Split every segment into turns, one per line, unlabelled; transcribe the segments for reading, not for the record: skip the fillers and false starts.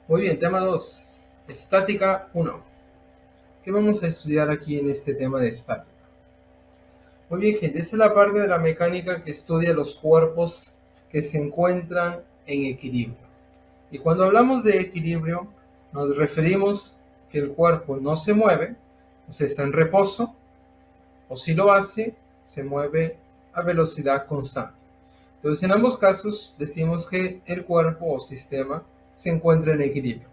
Muy bien, tema 2, estática 1. ¿Qué vamos a estudiar aquí en este tema de estática? Muy bien, gente, esta es la parte de la mecánica que estudia los cuerpos que se encuentran en equilibrio. Y cuando hablamos de equilibrio, nos referimos que el cuerpo no se mueve, o sea, está en reposo, o si lo hace, se mueve a velocidad constante. Entonces, en ambos casos, decimos que el cuerpo o sistema se encuentra en equilibrio.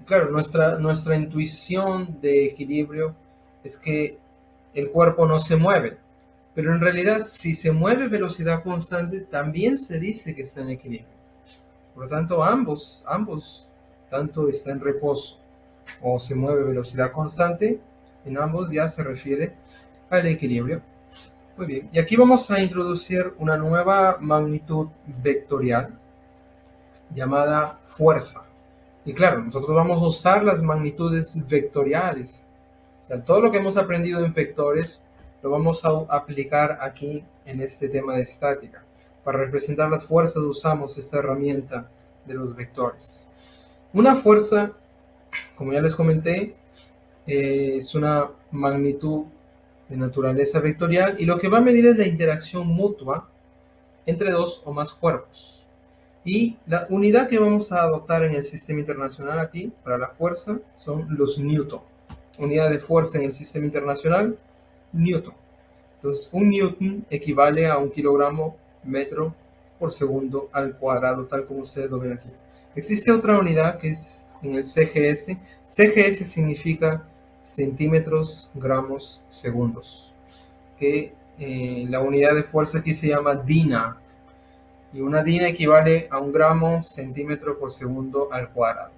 Claro, nuestra intuición de equilibrio es que el cuerpo no se mueve, pero en realidad si se mueve a velocidad constante también se dice que está en equilibrio. Por lo tanto, ambos, tanto está en reposo o se mueve a velocidad constante, en ambos ya se refiere al equilibrio. Muy bien, y aquí vamos a introducir una nueva magnitud vectorial llamada fuerza. Y claro, nosotros vamos a usar las magnitudes vectoriales. O sea, todo lo que hemos aprendido en vectores lo vamos a aplicar aquí en este tema de estática. Para representar las fuerzas usamos esta herramienta de los vectores. Una fuerza, como ya les comenté, es una magnitud de naturaleza vectorial y lo que va a medir es la interacción mutua entre dos o más cuerpos. Y la unidad que vamos a adoptar en el sistema internacional aquí para la fuerza son los newton. Unidad de fuerza en el sistema internacional, newton. Entonces, un newton equivale a un kilogramo metro por segundo al cuadrado, tal como ustedes lo ven aquí. Existe otra unidad que es en el CGS. CGS significa centímetros, gramos, segundos. Que la unidad de fuerza aquí se llama DINA, y una DINA equivale a un gramo centímetro por segundo al cuadrado.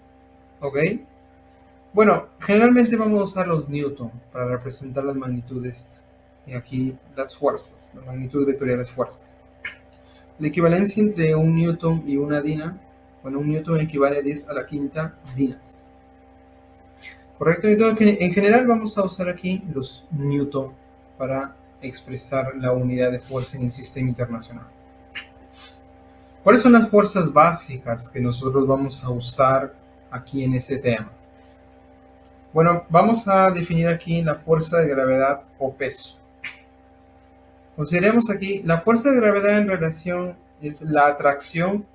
¿Ok? Bueno, generalmente vamos a usar los newton para representar las magnitudes y aquí las fuerzas, la magnitud vectorial de las fuerzas. La equivalencia entre un newton y una DINA, bueno, un newton equivale a 10 a la quinta dinas. Correcto, entonces en general vamos a usar aquí los newton para expresar la unidad de fuerza en el sistema internacional. ¿Cuáles son las fuerzas básicas que nosotros vamos a usar aquí en este tema? Bueno, vamos a definir aquí la fuerza de gravedad o peso. Consideremos aquí, la fuerza de gravedad en relación es la atracción,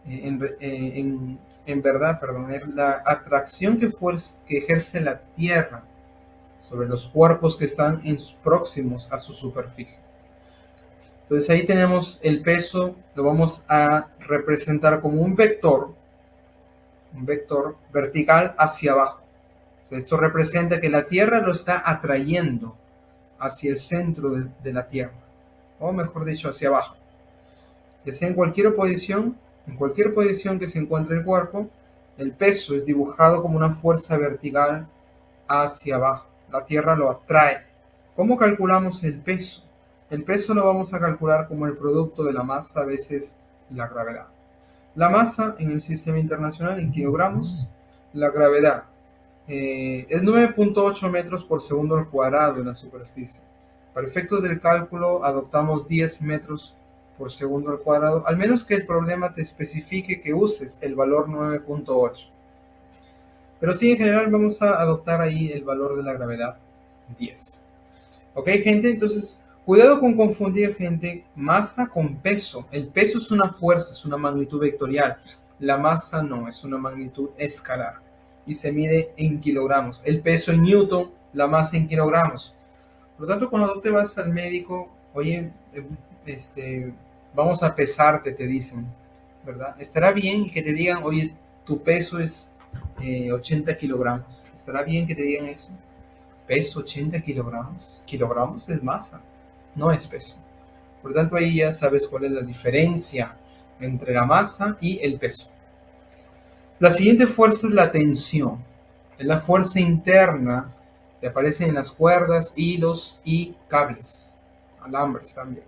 en verdad, perdón, es la atracción que ejerce la Tierra sobre los cuerpos que están próximos a su superficie. Entonces ahí tenemos el peso, lo vamos a representar como un vector vertical hacia abajo. Esto representa que la Tierra lo está atrayendo hacia el centro de la Tierra, o mejor dicho, hacia abajo. Ya sea en cualquier posición que se encuentre el cuerpo, el peso es dibujado como una fuerza vertical hacia abajo. La Tierra lo atrae. ¿Cómo calculamos el peso? El peso lo vamos a calcular como el producto de la masa veces la gravedad. La masa en el sistema internacional en kilogramos, la gravedad es 9.8 metros por segundo al cuadrado en la superficie. Para efectos del cálculo adoptamos 10 metros por segundo al cuadrado, al menos que el problema te especifique que uses el valor 9.8. Pero sí, en general vamos a adoptar ahí el valor de la gravedad 10. ¿Ok, gente? Entonces, cuidado con confundir, gente, masa con peso. El peso es una fuerza, es una magnitud vectorial. La masa no, es una magnitud escalar y se mide en kilogramos. El peso en newton, la masa en kilogramos. Por lo tanto, cuando tú te vas al médico, oye, vamos a pesarte, te dicen, ¿verdad? Estará bien que te digan, oye, tu peso es 80 kilogramos. ¿Estará bien que te digan eso? Peso 80 kilogramos. Kilogramos es masa, no es peso. Por lo tanto, ahí ya sabes cuál es la diferencia entre la masa y el peso. La siguiente fuerza es la tensión. Es la fuerza interna que aparece en las cuerdas, hilos y cables, alambres también.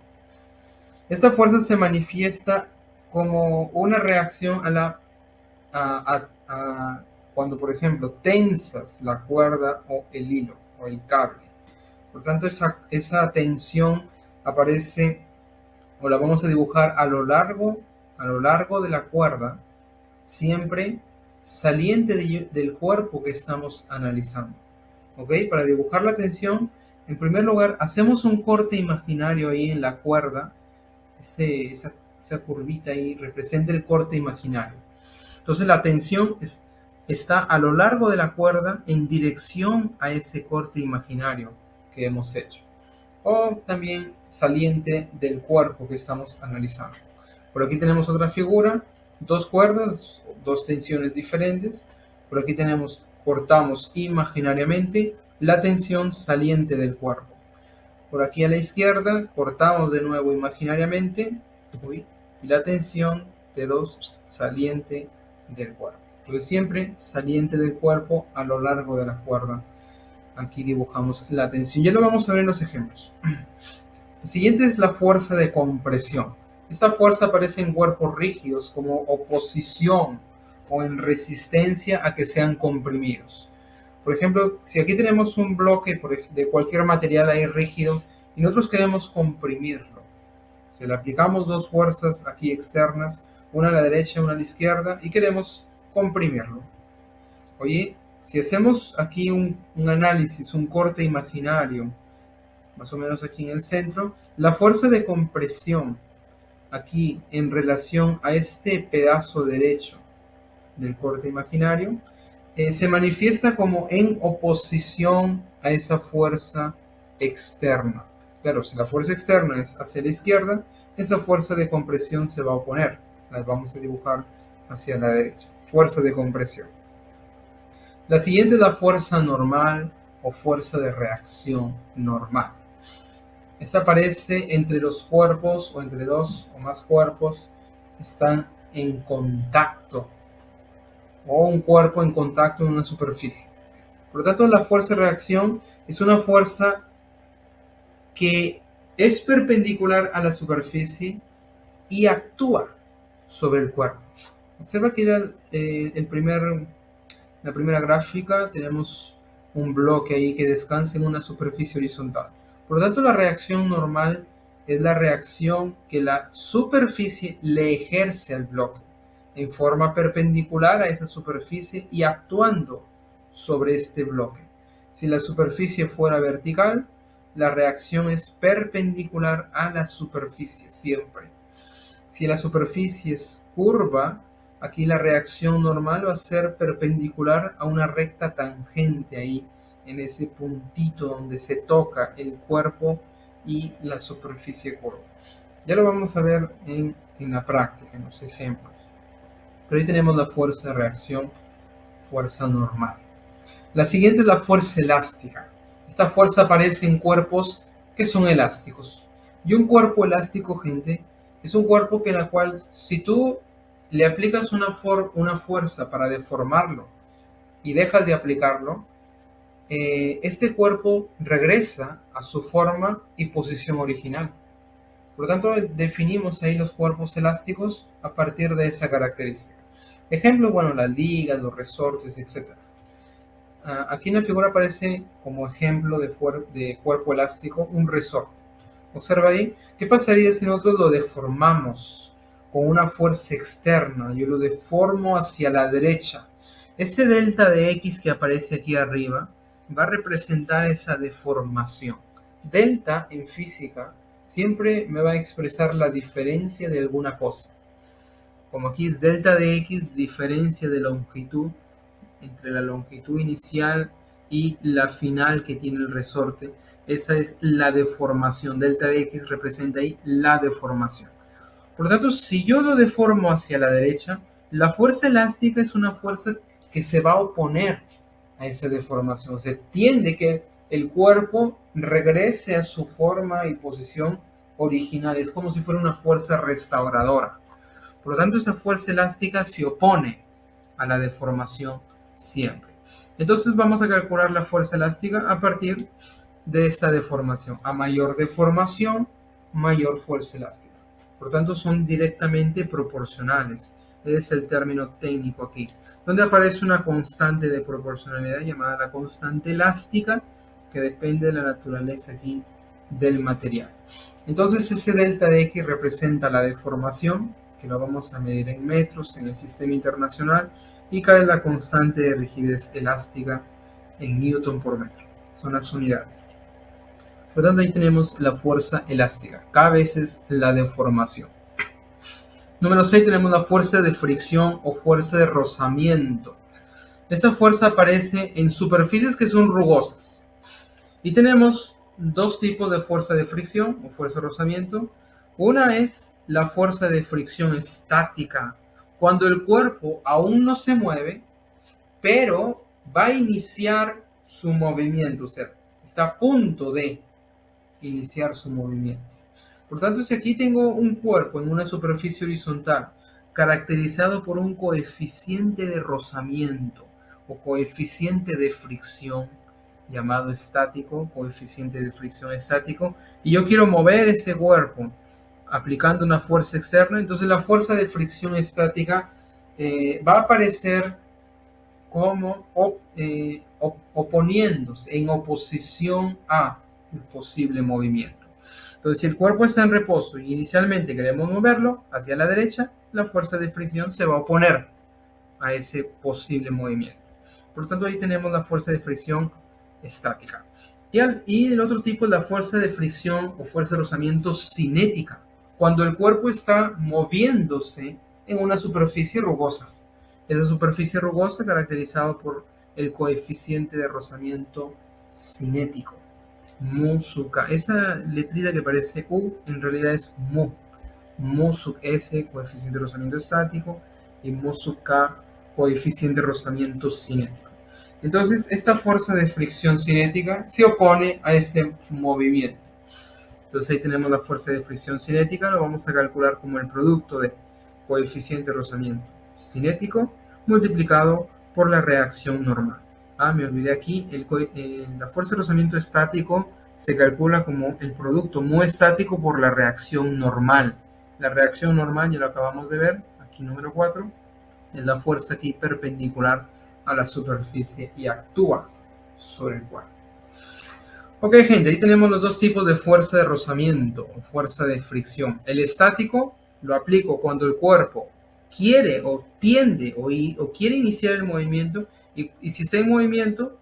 Esta fuerza se manifiesta como una reacción cuando, por ejemplo, tensas la cuerda o el hilo o el cable. Por tanto, esa tensión aparece o la vamos a dibujar a lo largo de la cuerda, siempre saliente del cuerpo que estamos analizando. ¿Ok? Para dibujar la tensión, en primer lugar, hacemos un corte imaginario ahí en la cuerda. Esa curvita ahí representa el corte imaginario. Entonces la tensión está a lo largo de la cuerda en dirección a ese corte imaginario que hemos hecho. O también saliente del cuerpo que estamos analizando. Por aquí tenemos otra figura, dos cuerdas, dos tensiones diferentes. Por aquí tenemos, cortamos imaginariamente la tensión saliente del cuerpo. Por aquí a la izquierda cortamos de nuevo imaginariamente la tensión de dos saliente del cuerpo. Entonces siempre saliente del cuerpo a lo largo de la cuerda. Aquí dibujamos la tensión. Ya lo vamos a ver en los ejemplos. El siguiente es la fuerza de compresión. Esta fuerza aparece en cuerpos rígidos como oposición o en resistencia a que sean comprimidos. Por ejemplo, si aquí tenemos un bloque de cualquier material ahí rígido y nosotros queremos comprimirlo, si le aplicamos dos fuerzas aquí externas, una a la derecha y una a la izquierda, y queremos comprimirlo. Oye, si hacemos aquí un análisis, un corte imaginario, más o menos aquí en el centro, la fuerza de compresión aquí en relación a este pedazo derecho del corte imaginario se manifiesta como en oposición a esa fuerza externa. Claro, si la fuerza externa es hacia la izquierda, esa fuerza de compresión se va a oponer. La vamos a dibujar hacia la derecha. Fuerza de compresión. La siguiente es la fuerza normal o fuerza de reacción normal. Esta aparece entre los cuerpos o entre dos o más cuerpos están en contacto o un cuerpo en contacto en una superficie. Por lo tanto, la fuerza de reacción es una fuerza que es perpendicular a la superficie y actúa sobre el cuerpo. Observa que la primera gráfica tenemos un bloque ahí que descansa en una superficie horizontal. Por lo tanto, la reacción normal es la reacción que la superficie le ejerce al bloque en forma perpendicular a esa superficie y actuando sobre este bloque. Si la superficie fuera vertical, la reacción es perpendicular a la superficie siempre. Si la superficie es curva, aquí la reacción normal va a ser perpendicular a una recta tangente ahí, en ese puntito donde se toca el cuerpo y la superficie curva. Ya lo vamos a ver en la práctica, en los ejemplos. Pero ahí tenemos la fuerza de reacción, fuerza normal. La siguiente es la fuerza elástica. Esta fuerza aparece en cuerpos que son elásticos. Y un cuerpo elástico, gente, es un cuerpo que la cual, si tú le aplicas una fuerza para deformarlo y dejas de aplicarlo, este cuerpo regresa a su forma y posición original. Por lo tanto, definimos ahí los cuerpos elásticos a partir de esa característica. Ejemplo, bueno, las ligas, los resortes, etc. Aquí en la figura aparece como ejemplo de cuerpo elástico un resorte. Observa ahí, ¿qué pasaría si nosotros lo deformamos con una fuerza externa? Yo lo deformo hacia la derecha. Ese delta de X que aparece aquí arriba va a representar esa deformación. Delta en física siempre me va a expresar la diferencia de alguna cosa. Como aquí es delta de X, diferencia de longitud entre la longitud inicial y la final que tiene el resorte. Esa es la deformación. Delta de X representa ahí la deformación. Por lo tanto, si yo lo deformo hacia la derecha, la fuerza elástica es una fuerza que se va a oponer a esa deformación. O sea, tiende que el cuerpo regrese a su forma y posición original. Es como si fuera una fuerza restauradora. Por lo tanto, esa fuerza elástica se opone a la deformación siempre. Entonces vamos a calcular la fuerza elástica a partir de esta deformación. A mayor deformación, mayor fuerza elástica. Por lo tanto, son directamente proporcionales. Ese es el término técnico aquí, donde aparece una constante de proporcionalidad llamada la constante elástica, que depende de la naturaleza aquí del material. Entonces, ese delta de X representa la deformación, que lo vamos a medir en metros en el sistema internacional, y K es la constante de rigidez elástica en Newton por metro. Son las unidades. Por lo tanto, ahí tenemos la fuerza elástica, K veces la deformación. Número 6 tenemos la fuerza de fricción o fuerza de rozamiento. Esta fuerza aparece en superficies que son rugosas. Y tenemos dos tipos de fuerza de fricción o fuerza de rozamiento. Una es la fuerza de fricción estática, cuando el cuerpo aún no se mueve, pero va a iniciar su movimiento, o sea, está a punto de iniciar su movimiento. Por tanto, si aquí tengo un cuerpo en una superficie horizontal caracterizado por un coeficiente de rozamiento o coeficiente de fricción llamado estático, coeficiente de fricción estático, y yo quiero mover ese cuerpo aplicando una fuerza externa, entonces la fuerza de fricción estática va a aparecer como oponiéndose, en oposición a el posible movimiento. Entonces, si el cuerpo está en reposo y inicialmente queremos moverlo hacia la derecha, la fuerza de fricción se va a oponer a ese posible movimiento. Por lo tanto, ahí tenemos la fuerza de fricción estática. Y el otro tipo es la fuerza de fricción o fuerza de rozamiento cinética, cuando el cuerpo está moviéndose en una superficie rugosa. Esa superficie rugosa caracterizada por el coeficiente de rozamiento cinético. Mu sub K. Esa letrita que parece U en realidad es mu. Mu sub S, coeficiente de rozamiento estático, y mu sub K, coeficiente de rozamiento cinético. Entonces, esta fuerza de fricción cinética se opone a este movimiento. Entonces, ahí tenemos la fuerza de fricción cinética, lo vamos a calcular como el producto de coeficiente de rozamiento cinético multiplicado por la reacción normal. Me olvidé aquí, la fuerza de rozamiento estático se calcula como el producto mu estático por la reacción normal. La reacción normal, ya lo acabamos de ver, aquí número 4, es la fuerza aquí perpendicular a la superficie y actúa sobre el cuerpo. Ok, gente, ahí tenemos los dos tipos de fuerza de rozamiento o fuerza de fricción. El estático lo aplico cuando el cuerpo quiere o tiende o quiere iniciar el movimiento, y si está en movimiento,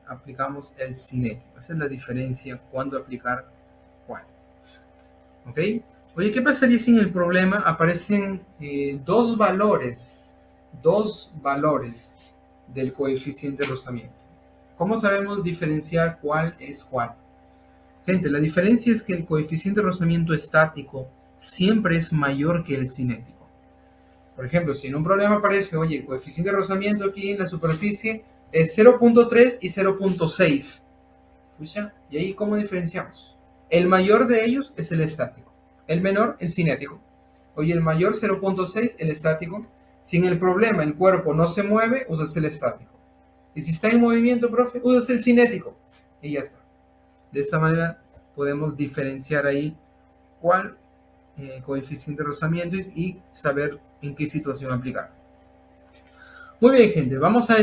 aplicamos el cinético. Esa es la diferencia cuando aplicar cuál. ¿Ok? Oye, ¿qué pasaría si en el problema aparecen dos valores del coeficiente de rozamiento? ¿Cómo sabemos diferenciar cuál es cuál? Gente, la diferencia es que el coeficiente de rozamiento estático siempre es mayor que el cinético. Por ejemplo, si en un problema aparece, oye, el coeficiente de rozamiento aquí en la superficie es 0.3 y 0.6. ¿Y ahí cómo diferenciamos? El mayor de ellos es el estático, el menor el cinético. Oye, el mayor 0.6, el estático. Si en el problema el cuerpo no se mueve, usas el estático. Y si está en movimiento, profe, usas el cinético. Y ya está. De esta manera podemos diferenciar ahí cuál coeficiente de rozamiento y saber en qué situación aplicar. Muy bien, gente, vamos a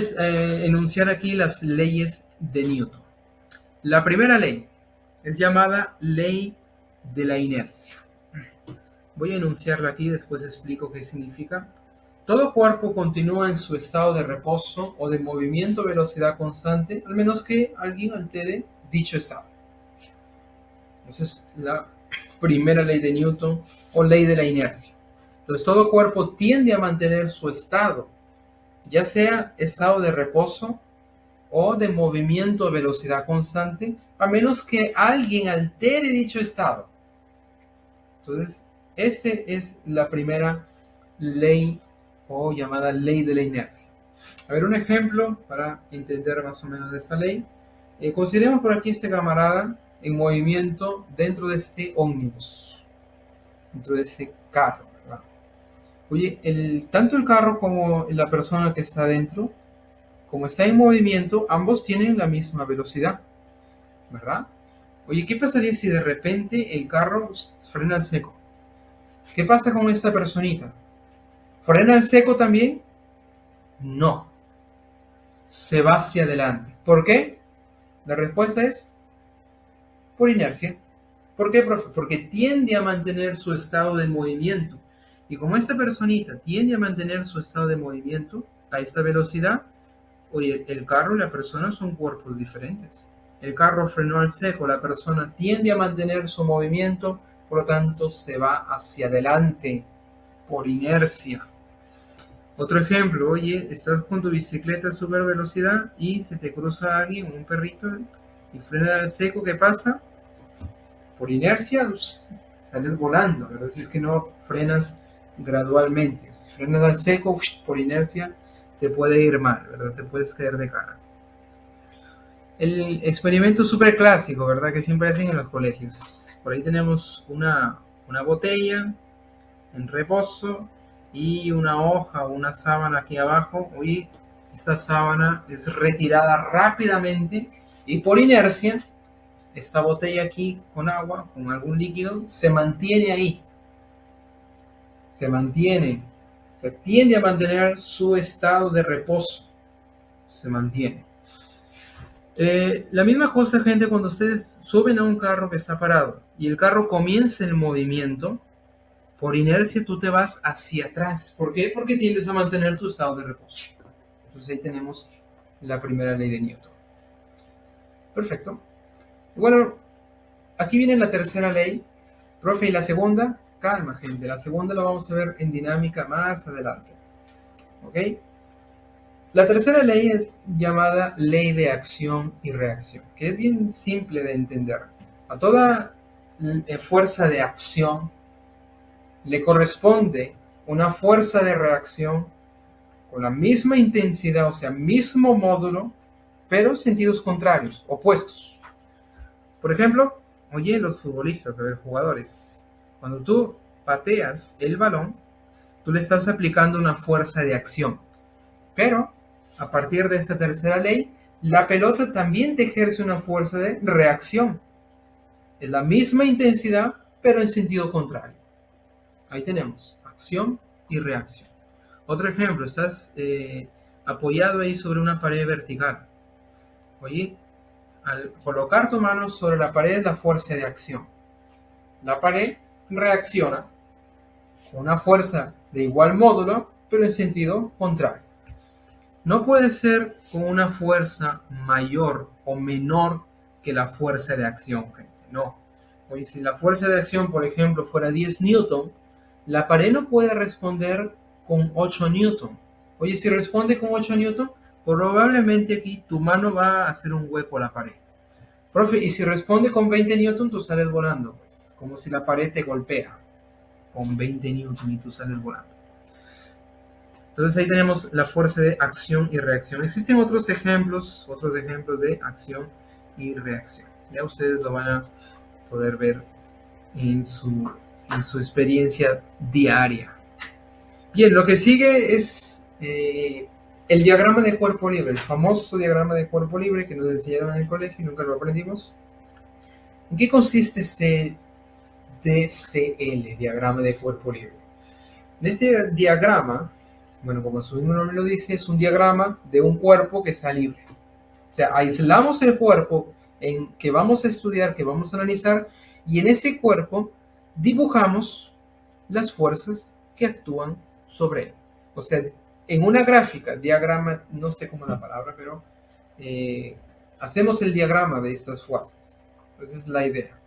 enunciar aquí las leyes de Newton. La primera ley es llamada ley de la inercia. Voy a enunciarla aquí, después explico qué significa. Todo cuerpo continúa en su estado de reposo o de movimiento a velocidad constante, al menos que alguien altere dicho estado. Esa es la primera ley de Newton o ley de la inercia. Entonces, todo cuerpo tiende a mantener su estado, ya sea estado de reposo o de movimiento a velocidad constante, a menos que alguien altere dicho estado. Entonces, esa es la primera ley o llamada ley de la inercia. A ver, un ejemplo para entender más o menos esta ley. Consideremos por aquí este camarada en movimiento dentro de este ómnibus, dentro de este carro, ¿verdad? Oye, tanto el carro como la persona que está dentro, como está en movimiento, ambos tienen la misma velocidad, ¿verdad? Oye, ¿qué pasaría si de repente el carro frena al seco? ¿Qué pasa con esta personita? ¿Frena al seco también? No. Se va hacia adelante. ¿Por qué? La respuesta es por inercia. ¿Por qué, profe? Porque tiende a mantener su estado de movimiento. Y como esta personita tiende a mantener su estado de movimiento, a esta velocidad, oye, el carro y la persona son cuerpos diferentes. El carro frenó al seco, la persona tiende a mantener su movimiento, por lo tanto se va hacia adelante por inercia. Otro ejemplo, oye, estás con tu bicicleta a super velocidad y se te cruza alguien, un perrito, y frena al seco, ¿qué pasa? Por inercia sales volando, ¿verdad? Si es que no frenas gradualmente. Si frenas al seco, por inercia te puede ir mal, ¿verdad? Te puedes caer de cara. El experimento súper clásico, ¿verdad? Que siempre hacen en los colegios. Por ahí tenemos una botella en reposo y una hoja o una sábana aquí abajo. Hoy esta sábana es retirada rápidamente y por inercia esta botella aquí con agua, con algún líquido, se mantiene ahí. Se mantiene. Se tiende a mantener su estado de reposo. Se mantiene. La misma cosa, gente, cuando ustedes suben a un carro que está parado y el carro comienza el movimiento, por inercia tú te vas hacia atrás. ¿Por qué? Porque tiendes a mantener tu estado de reposo. Entonces ahí tenemos la primera ley de Newton. Perfecto. Bueno, aquí viene la tercera ley. Profe, ¿y la segunda? Calma, gente. La segunda la vamos a ver en dinámica más adelante. ¿Ok? La tercera ley es llamada ley de acción y reacción, que es bien simple de entender. A toda fuerza de acción le corresponde una fuerza de reacción con la misma intensidad, o sea, mismo módulo, pero sentidos contrarios, opuestos. Por ejemplo, oye, los futbolistas, a ver, jugadores, cuando tú pateas el balón, tú le estás aplicando una fuerza de acción, pero a partir de esta tercera ley, la pelota también te ejerce una fuerza de reacción. Es la misma intensidad, pero en sentido contrario. Ahí tenemos acción y reacción. Otro ejemplo, estás apoyado ahí sobre una pared vertical. Oye, al colocar tu mano sobre la pared es la fuerza de acción. La pared reacciona con una fuerza de igual módulo, pero en sentido contrario. No puede ser con una fuerza mayor o menor que la fuerza de acción, gente. No. Oye, si la fuerza de acción, por ejemplo, fuera 10 newton, la pared no puede responder con 8 newton. Oye, si responde con 8 newton, probablemente aquí tu mano va a hacer un hueco a la pared. Profe, y si responde con 20 newton, tú sales volando, pues, como si la pared te golpea con 20 newton y tú sales volando. Entonces ahí tenemos la fuerza de acción y reacción. Existen otros ejemplos de acción y reacción. Ya ustedes lo van a poder ver en su experiencia diaria. Bien, lo que sigue es el diagrama de cuerpo libre, el famoso diagrama de cuerpo libre que nos enseñaron en el colegio y nunca lo aprendimos. ¿En qué consiste este DCL, diagrama de cuerpo libre? En este diagrama, bueno, como su mismo nombre lo dice, es un diagrama de un cuerpo que está libre. O sea, aislamos el cuerpo en que vamos a estudiar, que vamos a analizar, y en ese cuerpo dibujamos las fuerzas que actúan sobre él. O sea, en una gráfica, diagrama, no sé cómo es la palabra, pero hacemos el diagrama de estas fuerzas. Esa es la idea.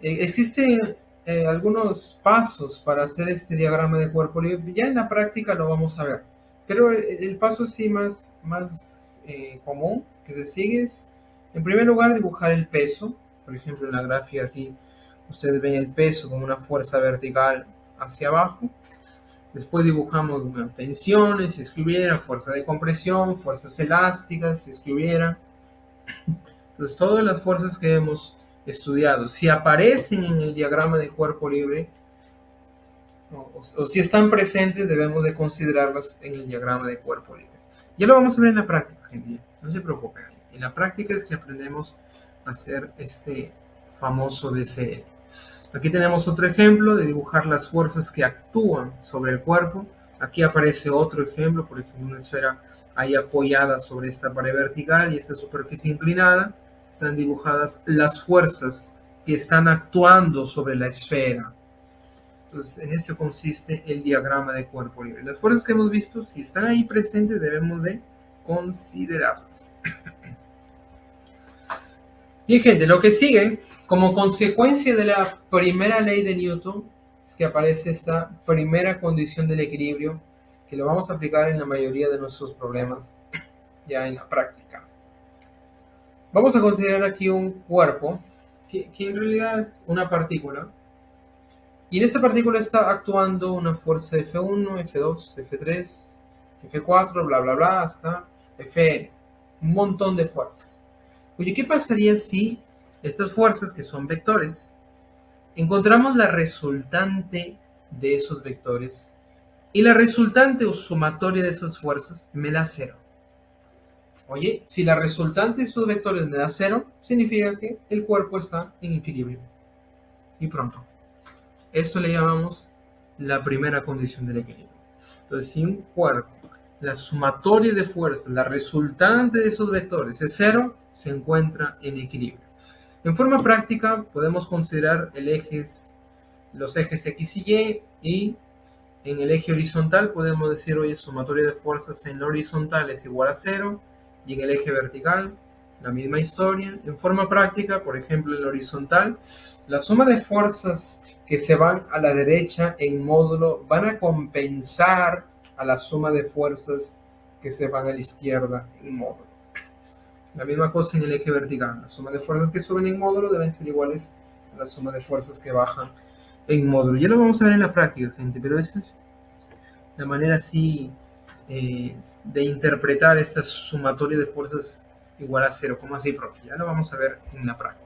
Existen algunos pasos para hacer este diagrama de cuerpo libre. Ya en la práctica lo vamos a ver. Pero el paso sí más común que se sigue es, en primer lugar, dibujar el peso. Por ejemplo, en la gráfica aquí ustedes ven el peso como una fuerza vertical hacia abajo. Después dibujamos tensiones, si es que hubiera, fuerza de compresión, fuerzas elásticas, si es que hubiera. Entonces, todas las fuerzas que hemos estudiado, si aparecen en el diagrama de cuerpo libre, o si están presentes, debemos de considerarlas en el diagrama de cuerpo libre. Ya lo vamos a ver en la práctica, gente. No se preocupen. En la práctica es que aprendemos a hacer este famoso DCL. Aquí tenemos otro ejemplo de dibujar las fuerzas que actúan sobre el cuerpo. Aquí aparece otro ejemplo, por ejemplo, una esfera ahí apoyada sobre esta pared vertical y esta superficie inclinada. Están dibujadas las fuerzas que están actuando sobre la esfera. Entonces, en eso consiste el diagrama de cuerpo libre. Las fuerzas que hemos visto, si están ahí presentes, debemos de considerarlas. Bien, gente, lo que sigue, como consecuencia de la primera ley de Newton, es que aparece esta primera condición del equilibrio, que lo vamos a aplicar en la mayoría de nuestros problemas ya en la práctica. Vamos a considerar aquí un cuerpo, que en realidad es una partícula, y en esta partícula está actuando una fuerza F1, F2, F3, F4, bla, bla, bla, hasta Fn. Un montón de fuerzas. Oye, ¿qué pasaría si estas fuerzas, que son vectores, encontramos la resultante de esos vectores y la resultante o sumatoria de esas fuerzas me da 0? Oye, si la resultante de esos vectores me da 0, significa que el cuerpo está en equilibrio. Y pronto. Esto le llamamos la primera condición del equilibrio. Entonces, si un cuerpo, la sumatoria de fuerzas, la resultante de esos vectores es 0, se encuentra en equilibrio. En forma práctica, podemos considerar los ejes X y Y, y en el eje horizontal podemos decir, oye, sumatoria de fuerzas en la horizontal es igual a 0, y en el eje vertical, la misma historia. En forma práctica, por ejemplo, en la horizontal, la suma de fuerzas que se van a la derecha en módulo van a compensar a la suma de fuerzas que se van a la izquierda en módulo. La misma cosa en el eje vertical. La suma de fuerzas que suben en módulo deben ser iguales a la suma de fuerzas que bajan en módulo. Ya lo vamos a ver en la práctica, gente, pero esa es la manera así de interpretar esta sumatoria de fuerzas igual a 0, como así propio. Ya lo vamos a ver en la práctica.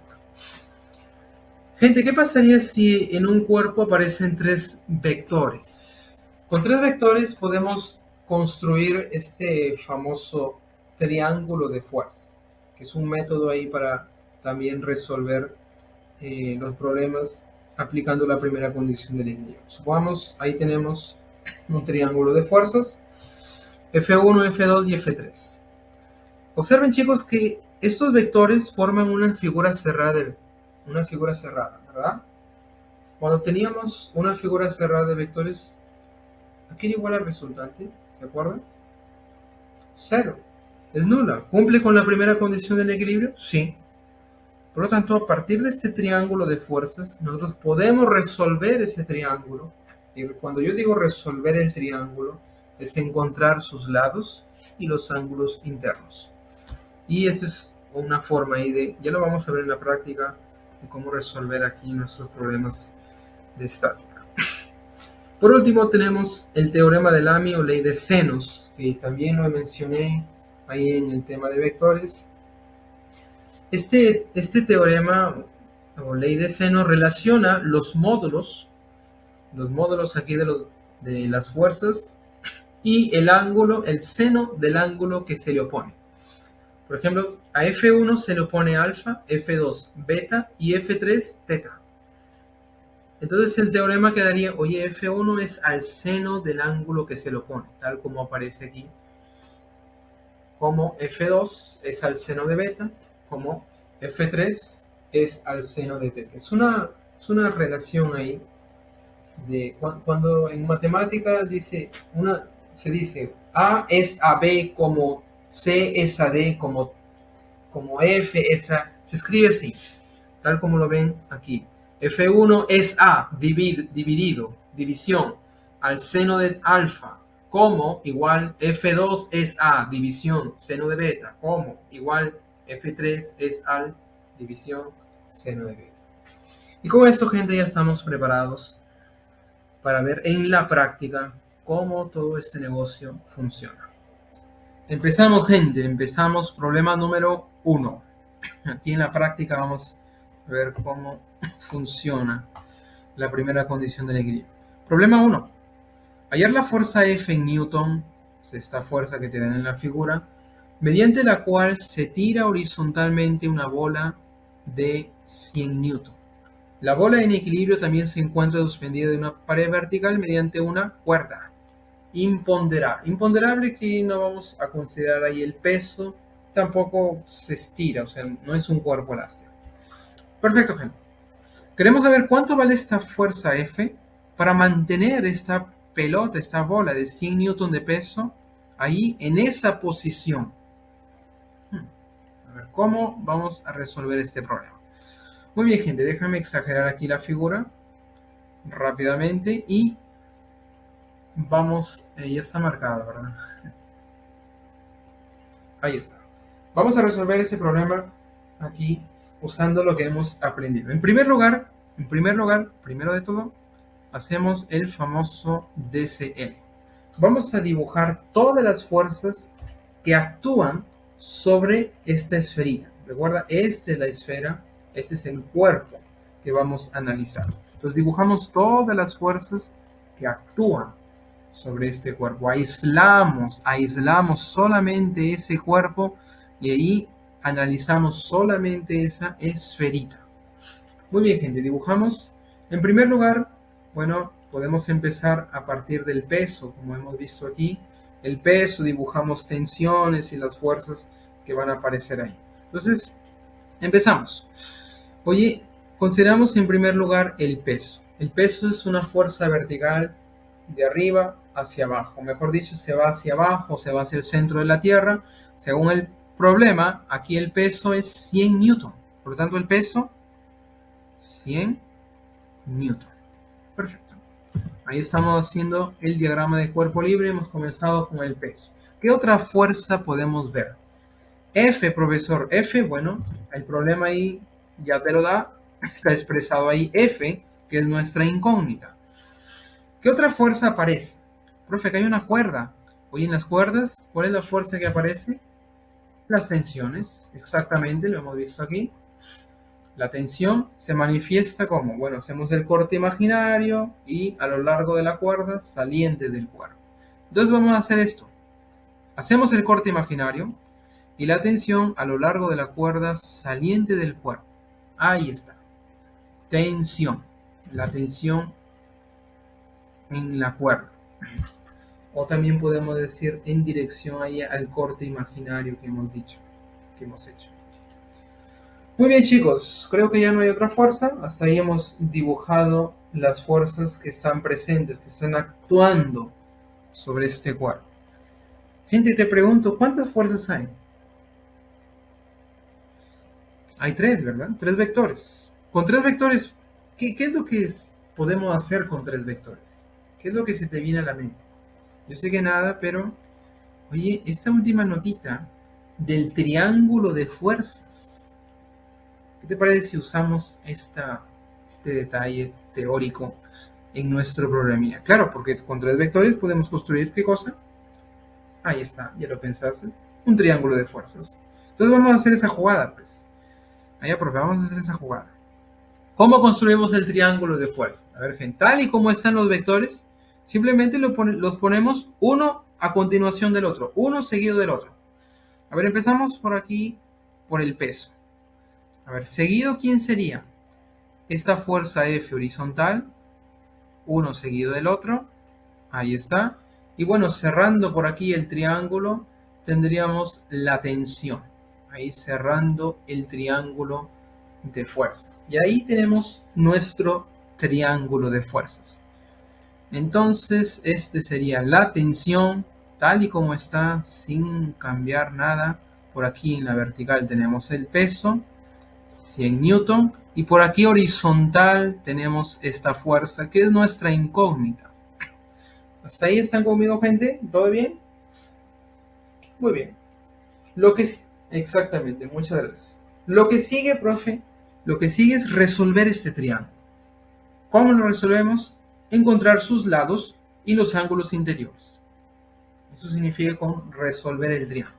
Gente, ¿qué pasaría si en un cuerpo aparecen 3 vectores? Con 3 vectores podemos construir este famoso triángulo de fuerzas, que es un método ahí para también resolver los problemas aplicando la primera condición del equilibrio. Supongamos, ahí tenemos un triángulo de fuerzas, F1, F2 y F3. Observen, chicos, que estos vectores forman una figura cerrada, ¿verdad? Cuando teníamos una figura cerrada de vectores, aquí era igual al resultante, ¿se acuerdan? 0. Es nula. ¿Cumple con la primera condición del equilibrio? Sí. Por lo tanto, a partir de este triángulo de fuerzas, nosotros podemos resolver ese triángulo. Y cuando yo digo resolver el triángulo, es encontrar sus lados y los ángulos internos. Y esta es una forma ahí de, ya lo vamos a ver en la práctica, de cómo resolver aquí nuestros problemas de estática. Por último tenemos el teorema de Lamy o ley de senos, que también lo mencioné ahí en el tema de vectores. Este teorema o ley de seno relaciona los módulos aquí de las fuerzas y el ángulo, el seno del ángulo que se le opone. Por ejemplo, a F1 se le opone alfa, F2 beta y F3 teta. Entonces el teorema quedaría, oye, F1 es al seno del ángulo que se le opone, tal como aparece aquí. Como F2 es al seno de beta, como F3 es al seno de teta. Es una relación ahí de cuando en matemática se dice A es a B como C es a D como F es a... Se escribe así, tal como lo ven aquí. F1 es A división al seno de alfa, como igual F2 es A división seno de beta, como igual F3 es al división seno de beta. Y con esto, gente, ya estamos preparados para ver en la práctica cómo todo este negocio funciona. Empezamos, gente, empezamos problema número 1. Aquí en la práctica vamos a ver cómo funciona la primera condición del equilibrio. Problema 1. Hallar la fuerza F en Newton, esta fuerza que te dan en la figura, mediante la cual se tira horizontalmente una bola de 100 Newton. La bola en equilibrio también se encuentra suspendida de una pared vertical mediante una cuerda. Imponderable que no vamos a considerar ahí el peso, tampoco se estira, o sea, no es un cuerpo elástico. Perfecto, gente. Queremos saber cuánto vale esta fuerza F para mantener esta pelota, esta bola de 100 newton de peso ahí en esa posición. A ver, ¿cómo vamos a resolver este problema? Muy bien, gente, déjame exagerar aquí la figura rápidamente y vamos, ya está marcada, ¿verdad? Ahí está. Vamos a resolver ese problema aquí usando lo que hemos aprendido. En primer lugar, primero de todo, hacemos el famoso DCL. Vamos a dibujar todas las fuerzas que actúan sobre esta esferita. Recuerda, esta es la esfera, este es el cuerpo que vamos a analizar. Entonces dibujamos todas las fuerzas que actúan sobre este cuerpo. Aislamos solamente ese cuerpo y ahí analizamos solamente esa esferita. Muy bien, gente, dibujamos. En primer lugar, bueno, podemos empezar a partir del peso, como hemos visto aquí. El peso, dibujamos tensiones y las fuerzas que van a aparecer ahí. Entonces, empezamos. Oye, consideramos en primer lugar el peso. El peso es una fuerza vertical de arriba hacia abajo. Mejor dicho, se va hacia abajo, se va hacia el centro de la Tierra. Según el problema, aquí el peso es 100 newton. Por lo tanto, el peso 100 newton. Perfecto. Ahí estamos haciendo el diagrama de cuerpo libre. Hemos comenzado con el peso. ¿Qué otra fuerza podemos ver? F, profesor. F, bueno, el problema ahí ya te lo da. Está expresado ahí F, que es nuestra incógnita. ¿Qué otra fuerza aparece? Profe, que hay una cuerda. Oye, en las cuerdas, ¿cuál es la fuerza que aparece? Las tensiones. Exactamente, lo hemos visto aquí. La tensión se manifiesta como, bueno, hacemos el corte imaginario y a lo largo de la cuerda saliente del cuerpo. Entonces vamos a hacer esto. Hacemos el corte imaginario y la tensión a lo largo de la cuerda saliente del cuerpo. Ahí está. Tensión. La tensión en la cuerda. O también podemos decir en dirección ahí al corte imaginario que hemos dicho, que hemos hecho. Muy bien, chicos, creo que ya no hay otra fuerza. Hasta ahí hemos dibujado las fuerzas que están presentes, que están actuando sobre este cuerpo. Gente, te pregunto, ¿cuántas fuerzas hay? Hay tres, ¿verdad? Tres vectores. Con tres vectores, ¿qué es lo que podemos hacer con tres vectores? ¿Qué es lo que se te viene a la mente? Yo sé que nada, pero, oye, esta última notita del triángulo de fuerzas. ¿Qué te parece si usamos este detalle teórico en nuestro programilla? Claro, porque con tres vectores podemos construir, ¿qué cosa? Ahí está, ya lo pensaste. Un triángulo de fuerzas. Entonces vamos a hacer esa jugada, pues. Ahí profe, vamos a hacer esa jugada. ¿Cómo construimos el triángulo de fuerzas? A ver, gente, tal y como están los vectores, simplemente los ponemos uno a continuación del otro, uno seguido del otro. A ver, empezamos por aquí, por el peso. A ver, seguido, ¿quién sería? Esta fuerza F horizontal, uno seguido del otro, ahí está. Y bueno, cerrando por aquí el triángulo, tendríamos la tensión. Ahí cerrando el triángulo de fuerzas. Y ahí tenemos nuestro triángulo de fuerzas. Entonces, este sería la tensión, tal y como está, sin cambiar nada. Por aquí en la vertical tenemos el peso, 100 newton. Y por aquí horizontal tenemos esta fuerza, que es nuestra incógnita. ¿Hasta ahí están conmigo, gente? ¿Todo bien? Muy bien. Exactamente, muchas gracias. Lo que sigue, profe, lo que sigue es resolver este triángulo. ¿Cómo lo resolvemos? Encontrar sus lados y los ángulos interiores. Eso significa con resolver el triángulo.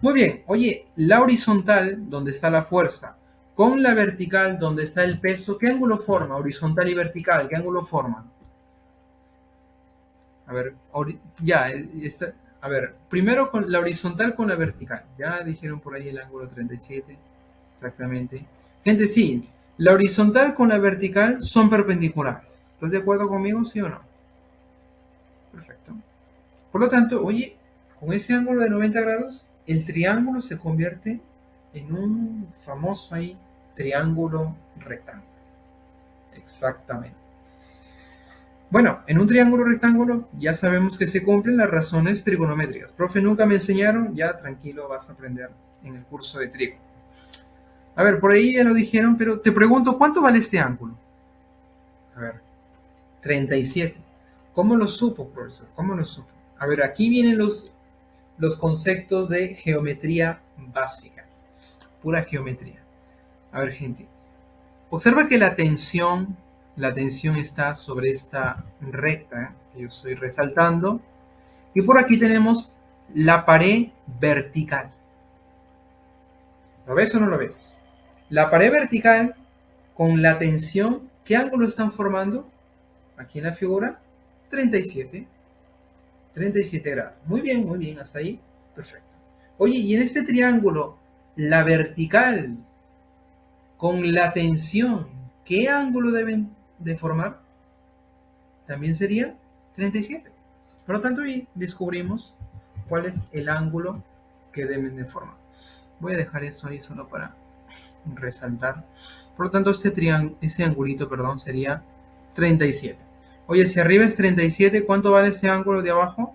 Muy bien, oye, la horizontal, donde está la fuerza, con la vertical, donde está el peso, ¿qué ángulo forma? Horizontal y vertical, ¿qué ángulo forman? A ver, ya, está. A ver, primero con la horizontal con la vertical. Ya dijeron por ahí el ángulo 37. Exactamente. Gente, sí, la horizontal con la vertical son perpendiculares. ¿Estás de acuerdo conmigo, sí o no? Perfecto. Por lo tanto, oye, con ese ángulo de 90 grados, el triángulo se convierte en un famoso ahí triángulo rectángulo. Exactamente. Bueno, en un triángulo rectángulo ya sabemos que se cumplen las razones trigonométricas. Profe, nunca me enseñaron, ya tranquilo vas a aprender en el curso de trigo. A ver, por ahí ya lo dijeron, pero te pregunto, ¿cuánto vale este ángulo? A ver, 37. ¿Cómo lo supo, profesor? ¿Cómo lo supo? A ver, aquí vienen los conceptos de geometría básica, pura geometría. A ver, gente, observa que la tensión está sobre esta recta que yo estoy resaltando, y por aquí tenemos la pared vertical. ¿Lo ves o no lo ves? La pared vertical con la tensión, ¿qué ángulo están formando? Aquí en la figura, 37. 37 grados. Muy bien, hasta ahí, perfecto. Oye, y en este triángulo, la vertical con la tensión, ¿qué ángulo deben de formar? También sería 37. Por lo tanto, ahí descubrimos cuál es el ángulo que deben de formar. Voy a dejar esto ahí solo para resaltar. Por lo tanto, ese angulito, perdón, sería 37. Oye, si arriba es 37, ¿cuánto vale ese ángulo de abajo?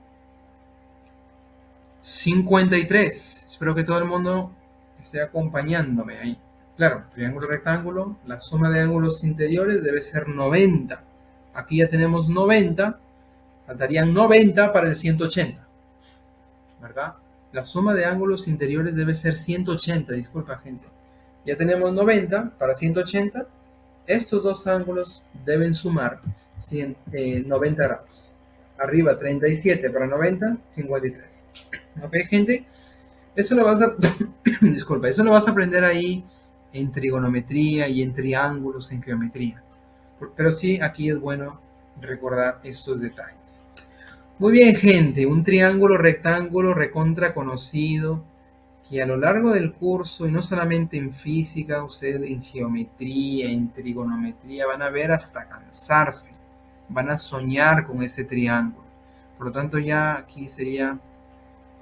53. Espero que todo el mundo esté acompañándome ahí. Claro, triángulo rectángulo, la suma de ángulos interiores debe ser 90. Aquí ya tenemos 90, faltarían 90 para el 180, ¿verdad? La suma de ángulos interiores debe ser 180, disculpa gente. Ya tenemos 90 para 180. Estos dos ángulos deben sumar 90 grados. Arriba 37 para 90, 53. ¿Ok, gente? Eso lo vas a, disculpa, eso lo vas a aprender ahí en trigonometría y en triángulos, en geometría. Pero sí, aquí es bueno recordar estos detalles. Muy bien, gente, un triángulo rectángulo recontra conocido que a lo largo del curso, y no solamente en física, ustedes en geometría, en trigonometría, van a ver hasta cansarse, van a soñar con ese triángulo. Por lo tanto, ya aquí sería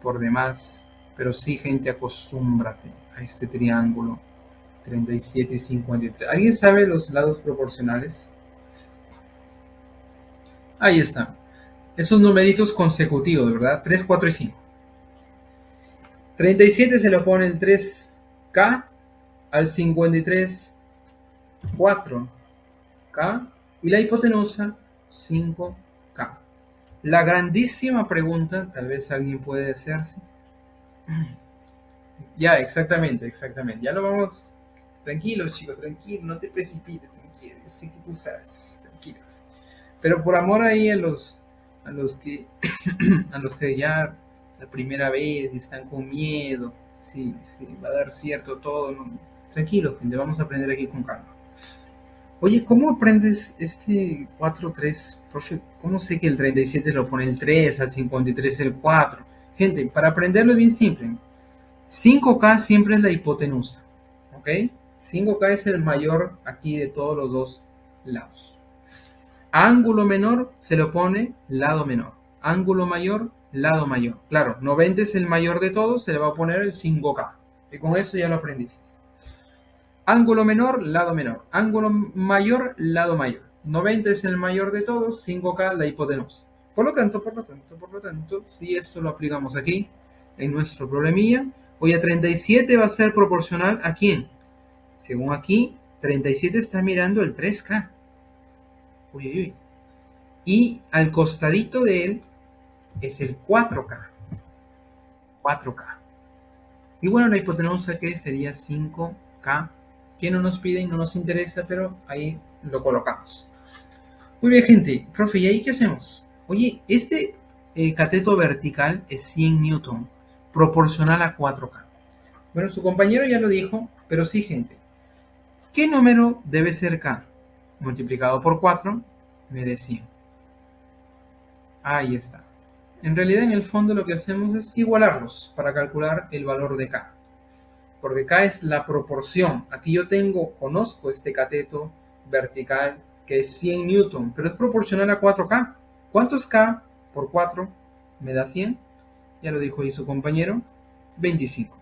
por demás, pero sí, gente, acostúmbrate a este triángulo 37 y 53. ¿Alguien sabe los lados proporcionales? Ahí está. Esos numeritos consecutivos, ¿verdad? 3, 4 y 5. 37 se lo pone el 3K, al 53 4K y la hipotenusa 5K. La grandísima pregunta, tal vez alguien puede hacerse. Ya, exactamente, exactamente. Ya lo vamos. Tranquilos, chicos, tranquilos, no te precipites, tranquilo. Yo sé que tú sabes, tranquilos. Pero por amor ahí a los que, a los que ya la primera vez y están con miedo, sí, sí, va a dar cierto todo, ¿no? Tranquilo, gente, vamos a aprender aquí con calma. Oye, ¿cómo aprendes este 4-3? Profe, ¿cómo sé que el 37 lo pone el 3, al 53 el 4? Gente, para aprenderlo es bien simple. 5K siempre es la hipotenusa, ¿ok? 5K es el mayor aquí de todos los dos lados. Ángulo menor se lo pone lado menor. Ángulo mayor, lado mayor. Claro, 90 es el mayor de todos, se le va a poner el 5K. Y con eso ya lo aprendiste. Ángulo menor, lado menor. Ángulo mayor, lado mayor. 90 es el mayor de todos, 5K la hipotenusa. Por lo tanto, si esto lo aplicamos aquí, en nuestro problemilla, hoy a 37 va a ser proporcional ¿a quién? Según aquí, 37 está mirando el 3K. Uy, uy, uy. Y al costadito de él es el 4K. 4K. Y bueno, la hipotenusa que sería 5K, que no nos pide y no nos interesa, pero ahí lo colocamos. Muy bien, gente. Profe, ¿y ahí qué hacemos? Oye, este cateto vertical es 100 newton, proporcional a 4K. Bueno, su compañero ya lo dijo, pero sí, gente. ¿Qué número debe ser K? Multiplicado por 4 me dé 100. Ahí está. En realidad, en el fondo, lo que hacemos es igualarlos para calcular el valor de K. Porque K es la proporción. Aquí yo conozco este cateto vertical que es 100 newton, pero es proporcional a 4K. ¿Cuánto es K por 4? ¿Me da 100? Ya lo dijo ahí su compañero. 25.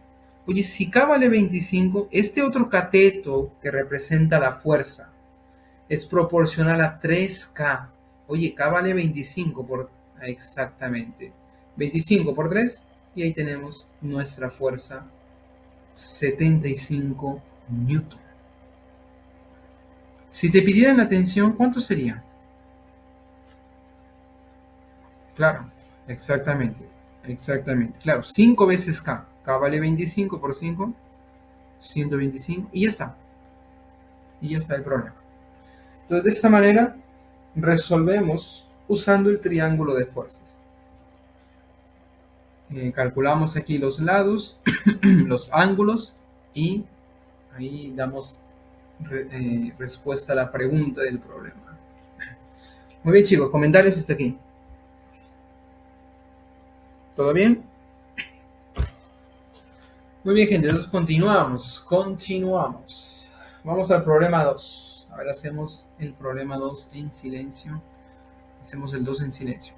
Oye, si K vale 25, este otro cateto que representa la fuerza es proporcional a 3K. Oye, K vale 25 por... Exactamente. 25 por 3 y ahí tenemos nuestra fuerza 75 newton. Si te pidieran la tensión, ¿cuánto sería? Claro, exactamente. Exactamente. Claro, 5 veces K. K vale 25 por 5, 125 y ya está. Y ya está el problema. Entonces, de esta manera resolvemos usando el triángulo de fuerzas. Calculamos aquí los lados, los ángulos y ahí damos respuesta a la pregunta del problema. Muy bien, chicos, comentarios hasta aquí. ¿Todo bien? Muy bien, gente, entonces continuamos. Vamos al problema 2. A ver, hacemos el problema 2 en silencio. Hacemos el 2 en silencio.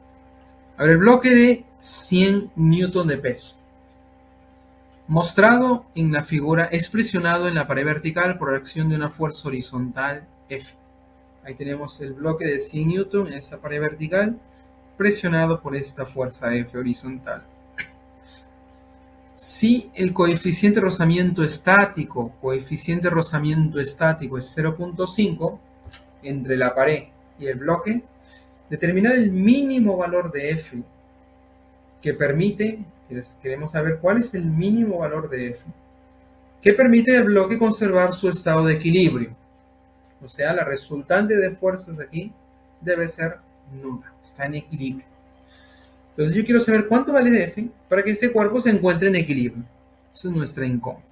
A ver, el bloque de 100 newton de peso. Mostrado en la figura, es presionado en la pared vertical por acción de una fuerza horizontal F. Ahí tenemos el bloque de 100 newton en esta pared vertical, presionado por esta fuerza F horizontal. Si el coeficiente de rozamiento estático es 0.5 entre la pared y el bloque, determinar el mínimo valor de F que permite, queremos saber cuál es el mínimo valor de F, que permite al bloque conservar su estado de equilibrio. O sea, la resultante de fuerzas aquí debe ser nula, está en equilibrio. Entonces yo quiero saber cuánto vale F para que este cuerpo se encuentre en equilibrio. Esa es nuestra incógnita.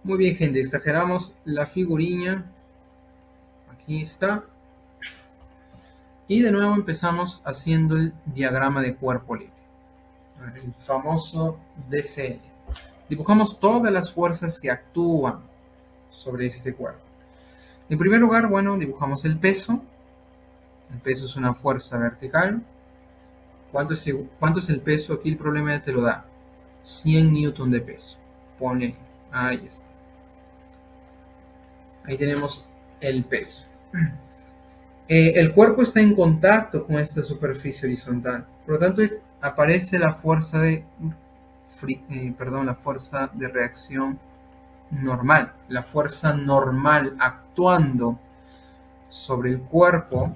Muy bien, gente, exageramos la figurilla. Aquí está. Y de nuevo empezamos haciendo el diagrama de cuerpo libre. El famoso DCL. Dibujamos todas las fuerzas que actúan sobre este cuerpo. En primer lugar, bueno, dibujamos el peso. El peso es una fuerza vertical. ¿Cuánto es el peso? Aquí el problema ya te lo da. 100 newton de peso. Pone, ahí está. Ahí tenemos el peso. El cuerpo está en contacto con esta superficie horizontal. Por lo tanto, aparece la fuerza de reacción normal. La fuerza normal actuando sobre el cuerpo,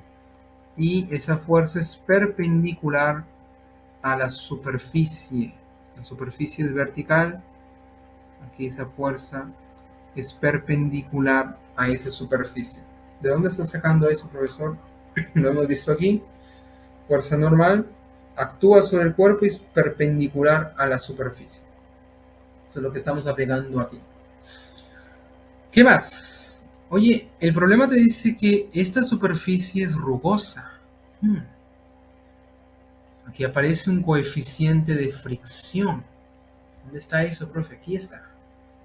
y esa fuerza es perpendicular a la superficie. La superficie es vertical. Aquí esa fuerza es perpendicular a esa superficie. ¿De dónde está sacando eso, profesor? Lo hemos visto aquí. Fuerza normal actúa sobre el cuerpo y es perpendicular a la superficie. Eso es lo que estamos aplicando aquí. ¿Qué más? Oye, el problema te dice que esta superficie es rugosa. Aquí aparece un coeficiente de fricción. ¿Dónde está eso, profe? Aquí está.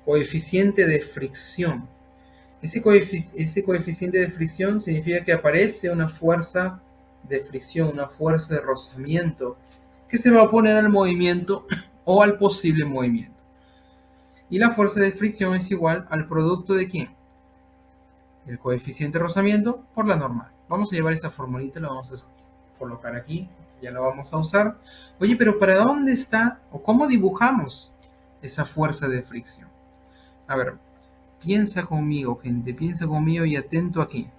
Coeficiente de fricción. Ese coeficiente de fricción significa que aparece una fuerza de fricción, una fuerza de rozamiento que se va a oponer al movimiento o al posible movimiento. Y la fuerza de fricción es igual al producto de ¿quién? El coeficiente de rozamiento por la normal. Vamos a llevar esta formulita, la vamos a colocar aquí, ya la vamos a usar. Oye, pero ¿para dónde está o cómo dibujamos esa fuerza de fricción? A ver, piensa conmigo, gente, piensa conmigo y atento aquí.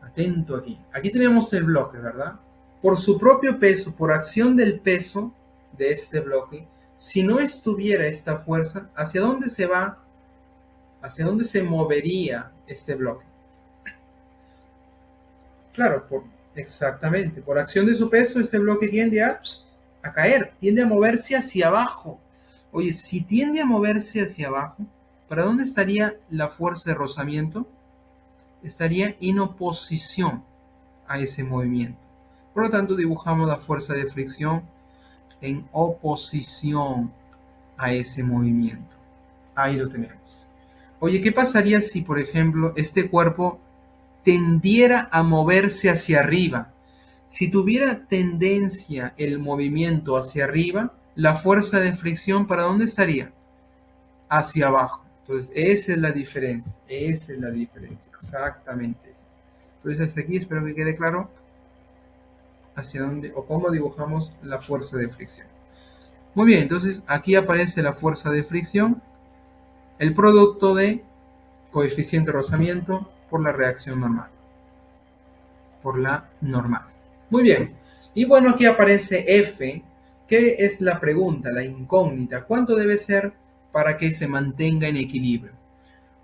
Atento aquí. Aquí tenemos el bloque, ¿verdad? Por su propio peso, por acción del peso de este bloque, si no estuviera esta fuerza, ¿hacia dónde se va? ¿Hacia dónde se movería este bloque? Claro, exactamente. Por acción de su peso, este bloque tiende a caer, tiende a moverse hacia abajo. Oye, si tiende a moverse hacia abajo, ¿para dónde estaría la fuerza de rozamiento? Estaría en oposición a ese movimiento. Por lo tanto, dibujamos la fuerza de fricción en oposición a ese movimiento. Ahí lo tenemos. Oye, ¿qué pasaría si, por ejemplo, este cuerpo tendiera a moverse hacia arriba? Si tuviera tendencia el movimiento hacia arriba, la fuerza de fricción, ¿para dónde estaría? Hacia abajo. Entonces, esa es la diferencia. Esa es la diferencia, exactamente. Entonces hasta aquí espero que quede claro hacia dónde o cómo dibujamos la fuerza de fricción. Muy bien, entonces aquí aparece la fuerza de fricción, el producto de coeficiente de rozamiento por la reacción normal. Por la normal. Muy bien. Y bueno, aquí aparece F, que es la pregunta, la incógnita. ¿Cuánto debe ser para que se mantenga en equilibrio?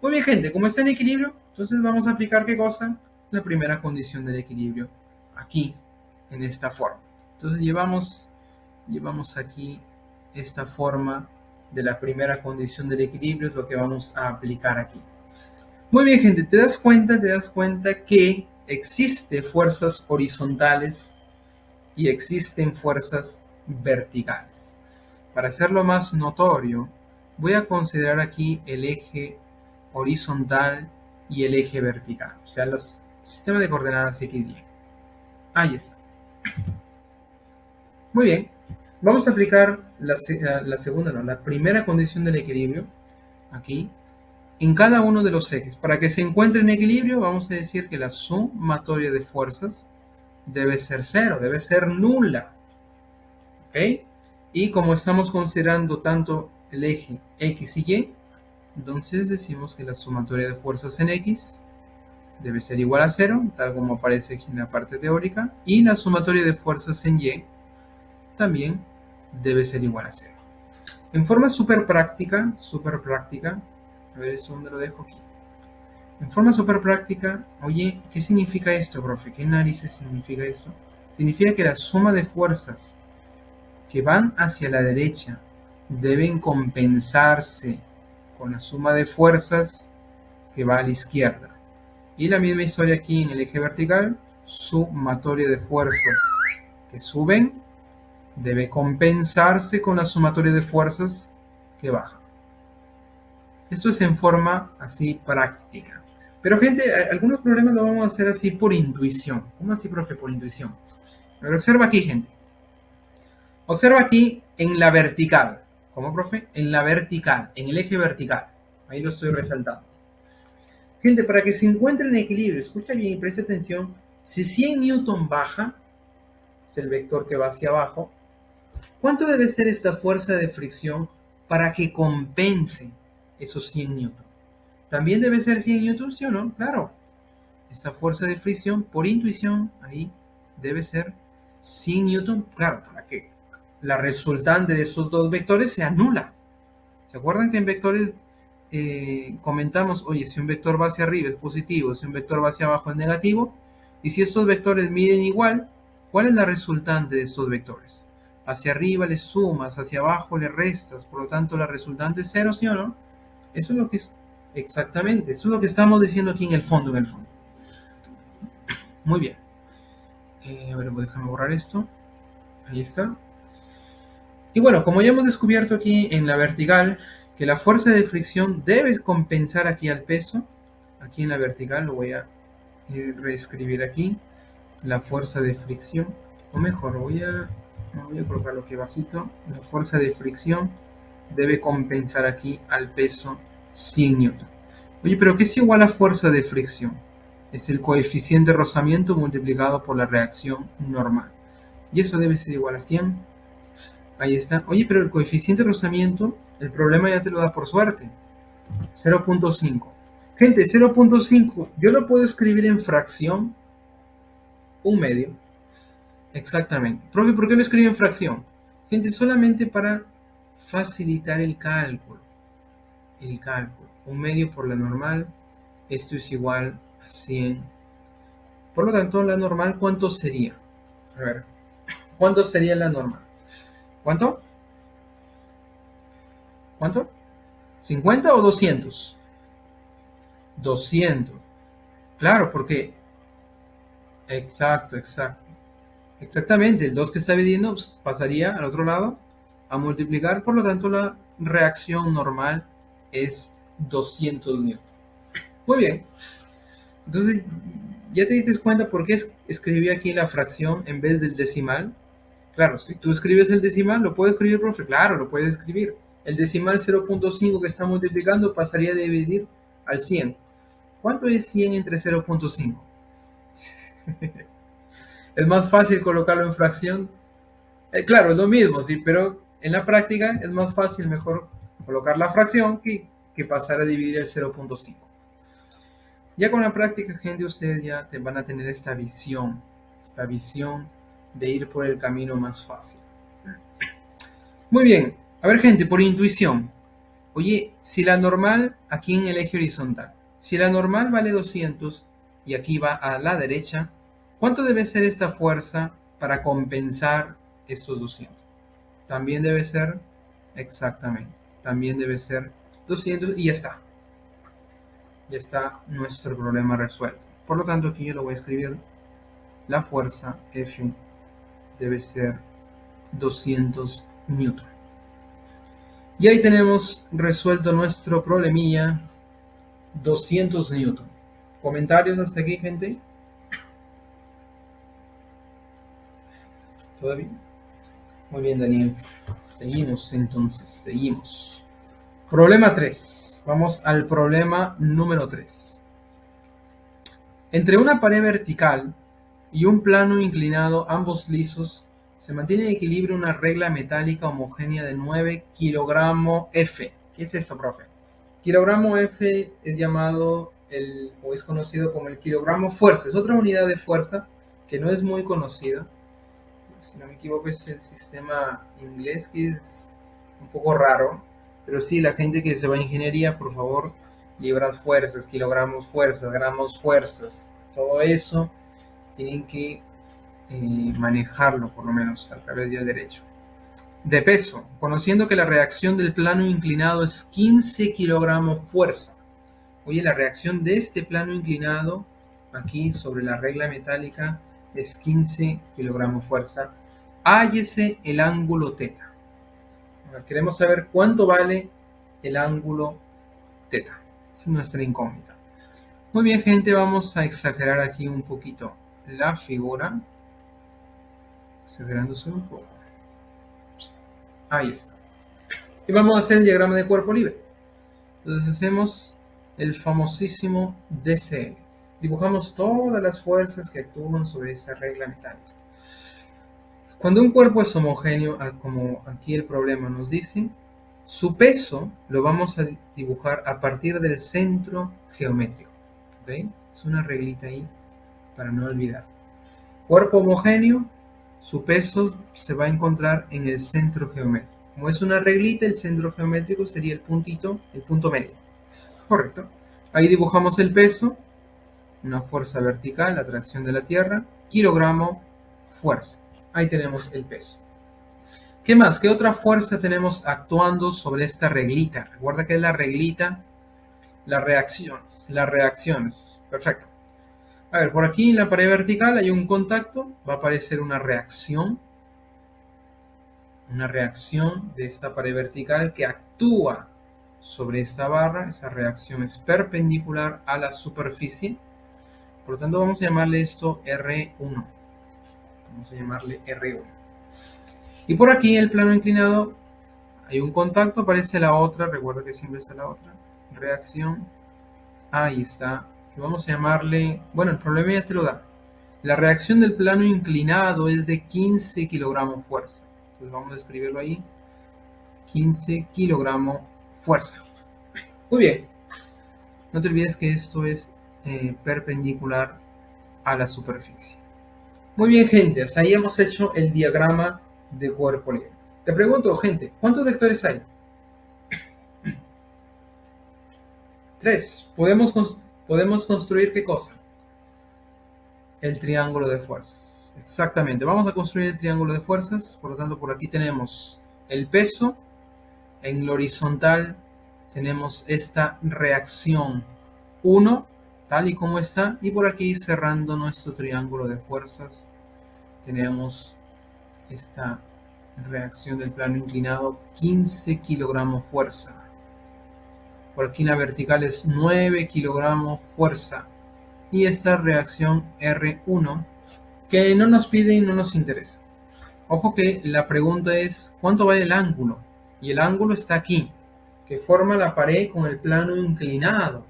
Muy bien, gente, como está en equilibrio, entonces vamos a aplicar ¿qué cosa? La primera condición del equilibrio, aquí, en esta forma. Entonces llevamos aquí esta forma de la primera condición del equilibrio, es lo que vamos a aplicar aquí. Muy bien, gente, ¿te das cuenta? Que existen fuerzas horizontales y existen fuerzas verticales. Para hacerlo más notorio, voy a considerar aquí el eje horizontal y el eje vertical, o sea, los sistemas de coordenadas X, Y. Ahí está. Muy bien, vamos a aplicar la primera condición del equilibrio, aquí, en cada uno de los ejes. Para que se encuentre en equilibrio, vamos a decir que la sumatoria de fuerzas debe ser cero, debe ser nula. ¿Ok? Y como estamos considerando tanto el eje X y Y, entonces decimos que la sumatoria de fuerzas en X debe ser igual a cero, tal como aparece aquí en la parte teórica, y la sumatoria de fuerzas en Y también debe ser igual a cero. En forma súper práctica, a ver, ¿esto dónde lo dejo aquí? En forma súper práctica, oye, ¿qué significa esto, profe? ¿Qué narices significa esto? Significa que la suma de fuerzas que van hacia la derecha deben compensarse con la suma de fuerzas que va a la izquierda. Y la misma historia aquí en el eje vertical, sumatoria de fuerzas que suben debe compensarse con la sumatoria de fuerzas que bajan. Esto es en forma así práctica. Pero gente, algunos problemas lo vamos a hacer así por intuición. ¿Cómo así, profe? Por intuición. Pero observa aquí, gente. Observa aquí en la vertical. ¿Cómo, profe? En la vertical, en el eje vertical. Ahí lo estoy resaltando. Gente, para que se encuentre en equilibrio, escucha bien y presta atención. Si 100 newton baja, es el vector que va hacia abajo, ¿cuánto debe ser esta fuerza de fricción para que compense esos 100 newton? ¿También debe ser 100 newton, sí o no? Claro. Esta fuerza de fricción, por intuición, ahí debe ser 100 newton, claro, para que la resultante de esos dos vectores sea nula. ¿Se acuerdan que en vectores comentamos, oye, si un vector va hacia arriba es positivo, si un vector va hacia abajo es negativo? Y si estos vectores miden igual, ¿cuál es la resultante de estos vectores? Hacia arriba le sumas, hacia abajo le restas, por lo tanto la resultante es cero, ¿sí o no? Eso es lo que es exactamente, eso es lo que estamos diciendo aquí en el fondo, Muy bien. A ver, déjame borrar esto. Ahí está. Y bueno, como ya hemos descubierto aquí en la vertical, que la fuerza de fricción debe compensar aquí al peso, aquí en la vertical lo voy a reescribir aquí, la fuerza de fricción, o mejor, voy a colocarlo aquí bajito, la fuerza de fricción debe compensar aquí al peso 100 newton. Oye, pero ¿qué es igual a fuerza de fricción? Es el coeficiente de rozamiento multiplicado por la reacción normal. Y eso debe ser igual a 100. Ahí está. Oye, pero el coeficiente de rozamiento, el problema ya te lo da por suerte. 0.5. Gente, 0.5, yo lo puedo escribir en fracción, un medio. Exactamente. Profe, ¿por qué lo escribo en fracción? Gente, solamente para facilitar el cálculo. Un medio por la normal, esto es igual a 100. Por lo tanto, la normal, ¿cuánto sería? A ver, ¿cuánto sería la normal? ¿Cuánto? ¿Cuánto? ¿50 o 200? 200. Claro, porque... Exacto. Exactamente, el 2 que está dividiendo pues, pasaría al otro lado a multiplicar, por lo tanto la reacción normal es 200 newton. Muy bien, entonces ya te diste cuenta por qué escribí aquí la fracción en vez del decimal. Claro, si tú escribes el decimal, ¿lo puede escribir, profe? Claro, lo puedes escribir. El decimal 0.5 que está multiplicando pasaría de dividir al 100. ¿Cuánto es 100 entre 0.5? Es más fácil colocarlo en fracción. Claro, es lo mismo, sí, pero en la práctica es más fácil, mejor colocar la fracción que pasar a dividir el 0.5. Ya con la práctica, gente, ustedes ya van a tener esta visión de ir por el camino más fácil. Muy bien, a ver, gente, por intuición. Oye, si la normal aquí en el eje horizontal, si la normal vale 200 y aquí va a la derecha, ¿cuánto debe ser esta fuerza para compensar estos 200? También debe ser, exactamente, también debe ser 200 y ya está. Ya está nuestro problema resuelto. Por lo tanto, aquí yo lo voy a escribir. La fuerza F debe ser 200 newton. Y ahí tenemos resuelto nuestro problemilla, 200 newton. ¿Comentarios hasta aquí, gente? ¿Todo bien? Muy bien, Daniel. Seguimos entonces, seguimos. Problema 3. Vamos al problema número 3. Entre una pared vertical y un plano inclinado, ambos lisos, se mantiene en equilibrio una regla metálica homogénea de 9 kilogramo F. ¿Qué es esto, profe? Kilogramo F es llamado o es conocido como el kilogramo fuerza. Es otra unidad de fuerza que no es muy conocida. Si no me equivoco es el sistema inglés, que es un poco raro. Pero sí, la gente que se va a ingeniería, por favor, libras fuerzas, kilogramos fuerzas, gramos fuerzas. Todo eso tienen que manejarlo, por lo menos, al través del derecho. De peso, conociendo que la reacción del plano inclinado es 15 kilogramos fuerza. Oye, la reacción de este plano inclinado aquí sobre la regla metálica es 15 kilogramos fuerza. Hállese el ángulo teta. Ahora, queremos saber cuánto vale el ángulo teta. Es nuestra incógnita. Muy bien, gente, vamos a exagerar aquí un poquito la figura. Exagerándose un poco. Ahí está. Y vamos a hacer el diagrama de cuerpo libre. Entonces hacemos el famosísimo DCL. Dibujamos todas las fuerzas que actúan sobre esta regla metálica. Cuando un cuerpo es homogéneo, como aquí el problema nos dice, su peso lo vamos a dibujar a partir del centro geométrico. ¿Okay? Es una reglita ahí para no olvidar. Cuerpo homogéneo, su peso se va a encontrar en el centro geométrico. Como es una reglita, el centro geométrico sería el puntito, el punto medio. Correcto. Ahí dibujamos el peso, una fuerza vertical, la atracción de la Tierra, kilogramo, fuerza. Ahí tenemos el peso. ¿Qué más? ¿Qué otra fuerza tenemos actuando sobre esta reglita? Recuerda que es la reglita, las reacciones. Perfecto. A ver, por aquí en la pared vertical hay un contacto, va a aparecer una reacción de esta pared vertical que actúa sobre esta barra. Esa reacción es perpendicular a la superficie, por lo tanto vamos a llamarle esto R1. Vamos a llamarle R1. Y por aquí en el plano inclinado hay un contacto, aparece la otra, recuerda que siempre está la otra reacción. Ahí está. Y vamos a llamarle, bueno, el problema ya te lo da. La reacción del plano inclinado es de 15 kilogramos fuerza. Entonces vamos a escribirlo ahí. 15 kilogramos fuerza. Muy bien. No te olvides que esto es perpendicular a la superficie. Muy bien, gente. Hasta ahí hemos hecho el diagrama de cuerpo libre. Te pregunto, gente, ¿cuántos vectores hay? 3. Podemos construir ¿qué cosa? El triángulo de fuerzas. Exactamente. Vamos a construir el triángulo de fuerzas. Por lo tanto, por aquí tenemos el peso. En lo horizontal tenemos esta reacción 1, tal y como está. Y por aquí, cerrando nuestro triángulo de fuerzas, tenemos esta reacción del plano inclinado, 15 kilogramos fuerza. Por aquí en la vertical es 9 kilogramos fuerza. Y esta reacción R1 que no nos pide y no nos interesa. Ojo que la pregunta es ¿cuánto vale el ángulo? Y el ángulo está aquí, que forma la pared con el plano inclinado.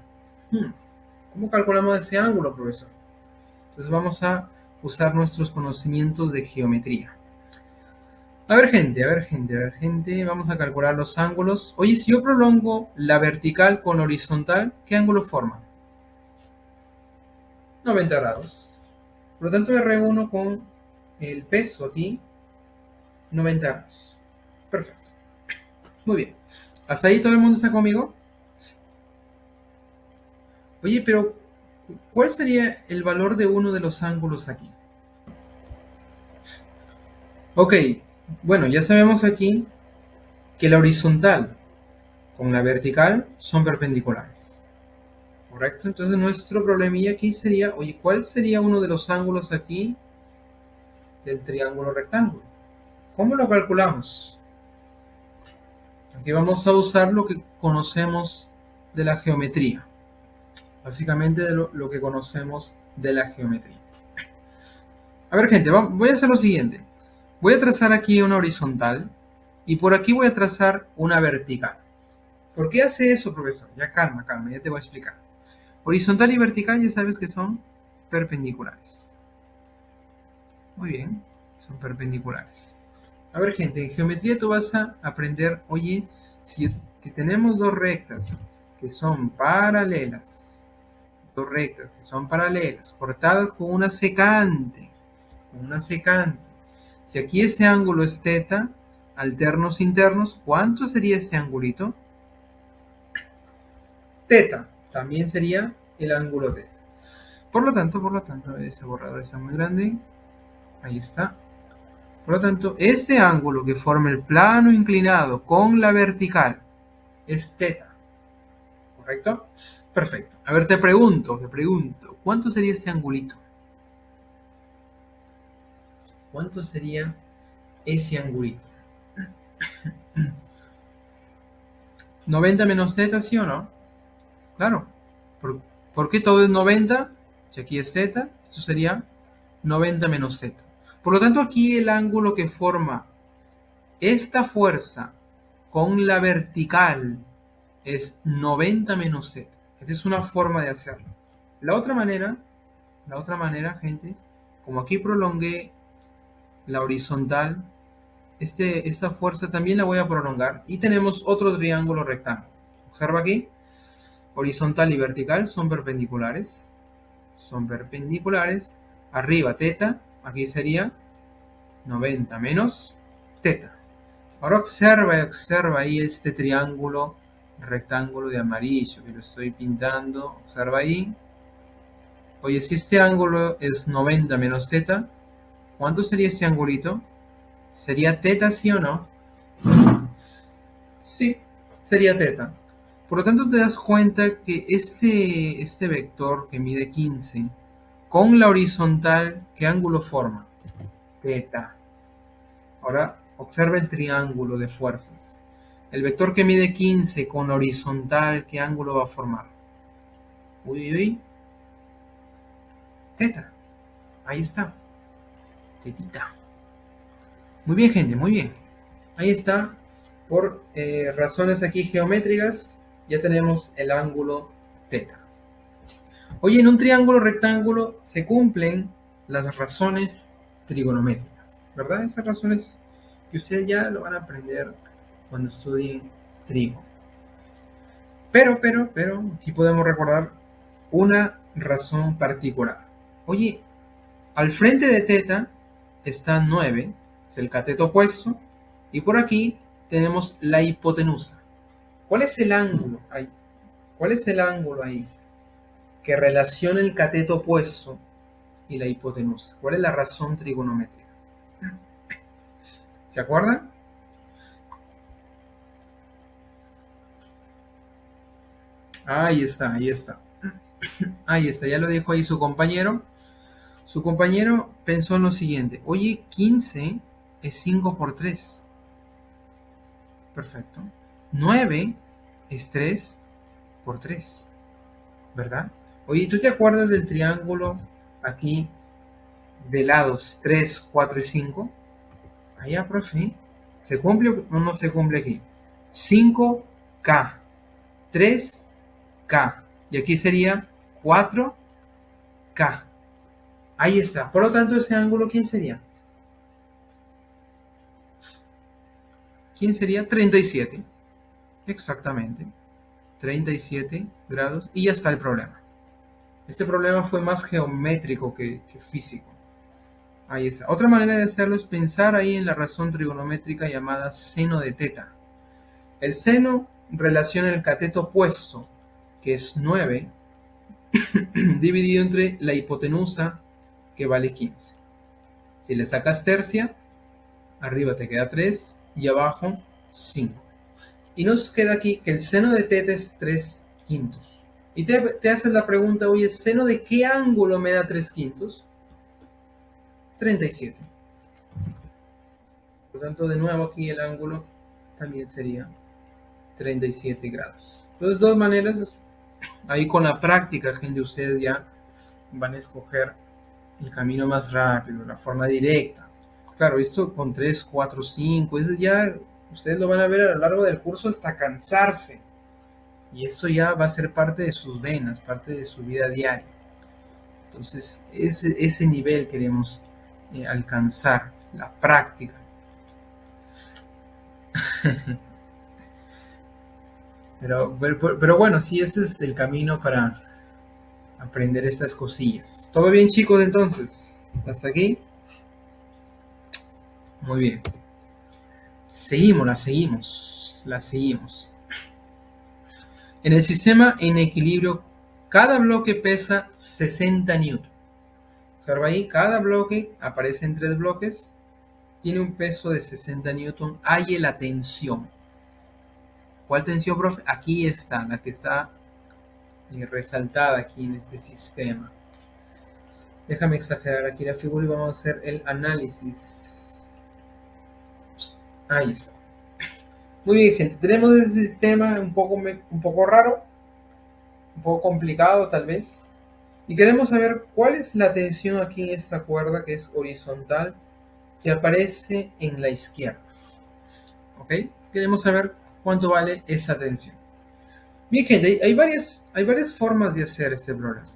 ¿Cómo calculamos ese ángulo, profesor? Entonces vamos a usar nuestros conocimientos de geometría. A ver, gente, vamos a calcular los ángulos. Oye, si yo prolongo la vertical con la horizontal, ¿qué ángulo forma? 90 grados. Por lo tanto, R1 con el peso aquí, 90 grados. Perfecto. Muy bien. ¿Hasta ahí todo el mundo está conmigo? Oye, pero ¿cuál sería el valor de uno de los ángulos aquí? Ok, bueno, ya sabemos aquí que la horizontal con la vertical son perpendiculares. ¿Correcto? Entonces nuestro problemilla aquí sería, oye, ¿cuál sería uno de los ángulos aquí del triángulo rectángulo? ¿Cómo lo calculamos? Aquí vamos a usar lo que conocemos de la geometría. Básicamente de lo que conocemos de la geometría. A ver, gente, voy a hacer lo siguiente. Voy a trazar aquí una horizontal y por aquí voy a trazar una vertical. ¿Por qué hace eso, profesor? Ya calma, ya te voy a explicar. Horizontal y vertical ya sabes que son perpendiculares. Muy bien, son perpendiculares. A ver, gente, en geometría tú vas a aprender, oye, si tenemos dos rectas que son paralelas, cortadas con una secante, si aquí este ángulo es θ, alternos internos, ¿cuánto sería este angulito? Θ, también sería el ángulo θ. Por lo tanto, ese borrador está muy grande, ahí está. Por lo tanto, este ángulo que forma el plano inclinado con la vertical es θ, ¿correcto? Perfecto. A ver, te pregunto, ¿cuánto sería este angulito? ¿Cuánto sería ese angulito? 90 menos θ, ¿sí o no? Claro. ¿Por qué todo es 90? Si aquí es θ, esto sería 90 menos θ. Por lo tanto, aquí el ángulo que forma esta fuerza con la vertical es 90 menos θ. Esta es una forma de hacerlo. La otra manera, gente, como aquí prolongué la horizontal, esta fuerza también la voy a prolongar y tenemos otro triángulo rectángulo. Observa aquí, horizontal y vertical son perpendiculares. Arriba θ, aquí sería 90 menos θ. Ahora observa ahí este triángulo rectángulo de amarillo que lo estoy pintando. Observa ahí. Oye, si este ángulo es 90 menos θ, ¿cuánto sería este angulito? ¿Sería θ, sí o no? Sí, sería θ. Por lo tanto, te das cuenta que este vector que mide 15, con la horizontal, ¿qué ángulo forma? θ. Ahora, observa el triángulo de fuerzas. El vector que mide 15 con horizontal, ¿qué ángulo va a formar? Uy, θ. Ahí está. Tetita. Muy bien, gente, muy bien. Ahí está. Por razones aquí geométricas, ya tenemos el ángulo θ. Oye, en un triángulo rectángulo se cumplen las razones trigonométricas, ¿verdad? Esas razones que ustedes ya lo van a aprender cuando estudien trigo. Pero, aquí podemos recordar una razón particular. Oye, al frente de θ está 9, es el cateto opuesto, y por aquí tenemos la hipotenusa. ¿Cuál es el ángulo ahí? ¿Cuál es el ángulo ahí que relaciona el cateto opuesto y la hipotenusa? ¿Cuál es la razón trigonométrica? ¿Se acuerdan? Ahí está. Ahí está, ya lo dijo ahí su compañero. Su compañero pensó en lo siguiente. Oye, 15 es 5 por 3. Perfecto. 9 es 3 por 3. ¿Verdad? Oye, ¿tú te acuerdas del triángulo aquí de lados 3, 4 y 5? Allá, profe. ¿Se cumple o no se cumple aquí? 5K, 3K. Y aquí sería 4K. Ahí está. Por lo tanto, ese ángulo, ¿quién sería? ¿Quién sería? 37. Exactamente. 37 grados. Y ya está el problema. Este problema fue más geométrico que físico. Ahí está. Otra manera de hacerlo es pensar ahí en la razón trigonométrica llamada seno de teta. El seno relaciona el cateto opuesto, que es 9, dividido entre la hipotenusa, que vale 15. Si le sacas tercia, arriba te queda 3 y abajo 5. Y nos queda aquí que el seno de teta es 3 quintos. Y te haces la pregunta, oye, ¿seno de qué ángulo me da 3 quintos? 37. Por lo tanto, de nuevo aquí el ángulo también sería 37 grados. Entonces, dos maneras, ahí con la práctica, gente, ustedes ya van a escoger el camino más rápido, la forma directa. Claro, esto con 3, 4, 5, eso ya ustedes lo van a ver a lo largo del curso hasta cansarse. Y esto ya va a ser parte de sus venas, parte de su vida diaria. Entonces, ese nivel queremos alcanzar, la práctica. Pero bueno, sí, ese es el camino para aprender estas cosillas. ¿Todo bien, chicos, entonces? ¿Hasta aquí? Muy bien. Seguimos, la seguimos. En el sistema en equilibrio, cada bloque pesa 60 newton. Observa ahí, cada bloque aparece en 3 bloques, tiene un peso de 60 newton. Hay la tensión. ¿Cuál tensión, profe? Aquí está, la que está resaltada aquí en este sistema. Déjame exagerar aquí la figura y vamos a hacer el análisis. Ahí está. Muy bien, gente. Tenemos ese sistema un poco raro, un poco complicado tal vez. Y queremos saber cuál es la tensión aquí en esta cuerda que es horizontal, que aparece en la izquierda. ¿Ok? Queremos saber cuánto vale esa tensión. Bien, gente, hay varias formas de hacer este problema.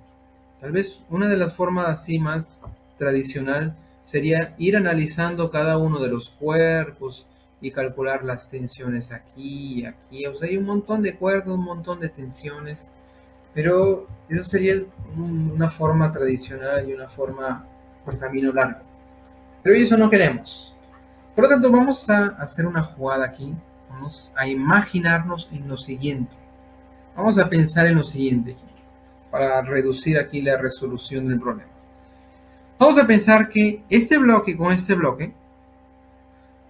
Tal vez una de las formas así más tradicional sería ir analizando cada uno de los cuerpos y calcular las tensiones aquí y aquí. O sea, hay un montón de cuerdas, un montón de tensiones, pero eso sería una forma tradicional y una forma por camino largo. Pero eso no queremos. Por lo tanto, vamos a hacer una jugada aquí. Vamos a imaginarnos en lo siguiente. Vamos a pensar en lo siguiente para reducir aquí la resolución del problema. Vamos a pensar que este bloque con este bloque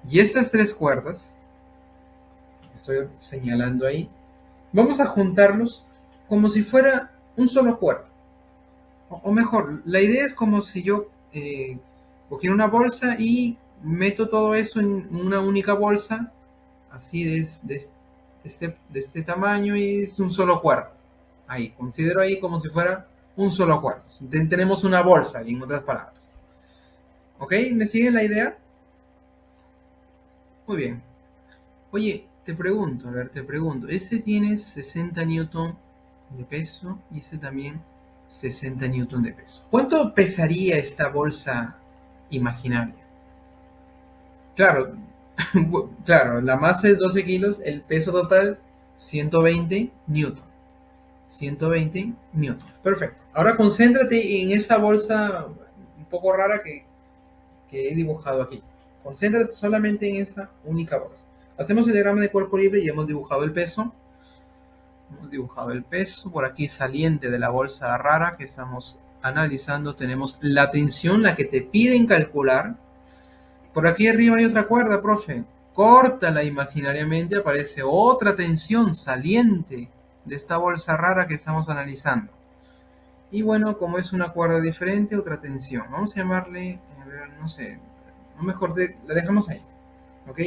y estas 3 cuerdas, estoy señalando ahí, vamos a juntarlos como si fuera un solo cuerpo. O mejor, la idea es como si yo cogiera una bolsa y meto todo eso en una única bolsa, así de este tamaño, y es un solo cuerpo. Ahí, considero ahí como si fuera un solo cuerpo. Tenemos una bolsa, en otras palabras. ¿Ok? ¿Me siguen la idea? Muy bien. Oye, te pregunto, ese tiene 60 newton de peso y ese también 60 newton de peso. ¿Cuánto pesaría esta bolsa imaginaria? Claro, claro, la masa es 12 kilos, el peso total 120 newton. 120 newton. Perfecto. Ahora concéntrate en esa bolsa un poco rara que he dibujado aquí. Concéntrate solamente en esa única bolsa. Hacemos el diagrama de cuerpo libre y hemos dibujado el peso. Hemos dibujado el peso. Por aquí saliente de la bolsa rara que estamos analizando tenemos la tensión, la que te piden calcular. Por aquí arriba hay otra cuerda, profe. Córtala imaginariamente, aparece otra tensión saliente de esta bolsa rara que estamos analizando. Y bueno, como es una cuerda diferente, otra tensión. Vamos a llamarle, a ver, no sé, mejor la dejamos ahí. ¿Ok?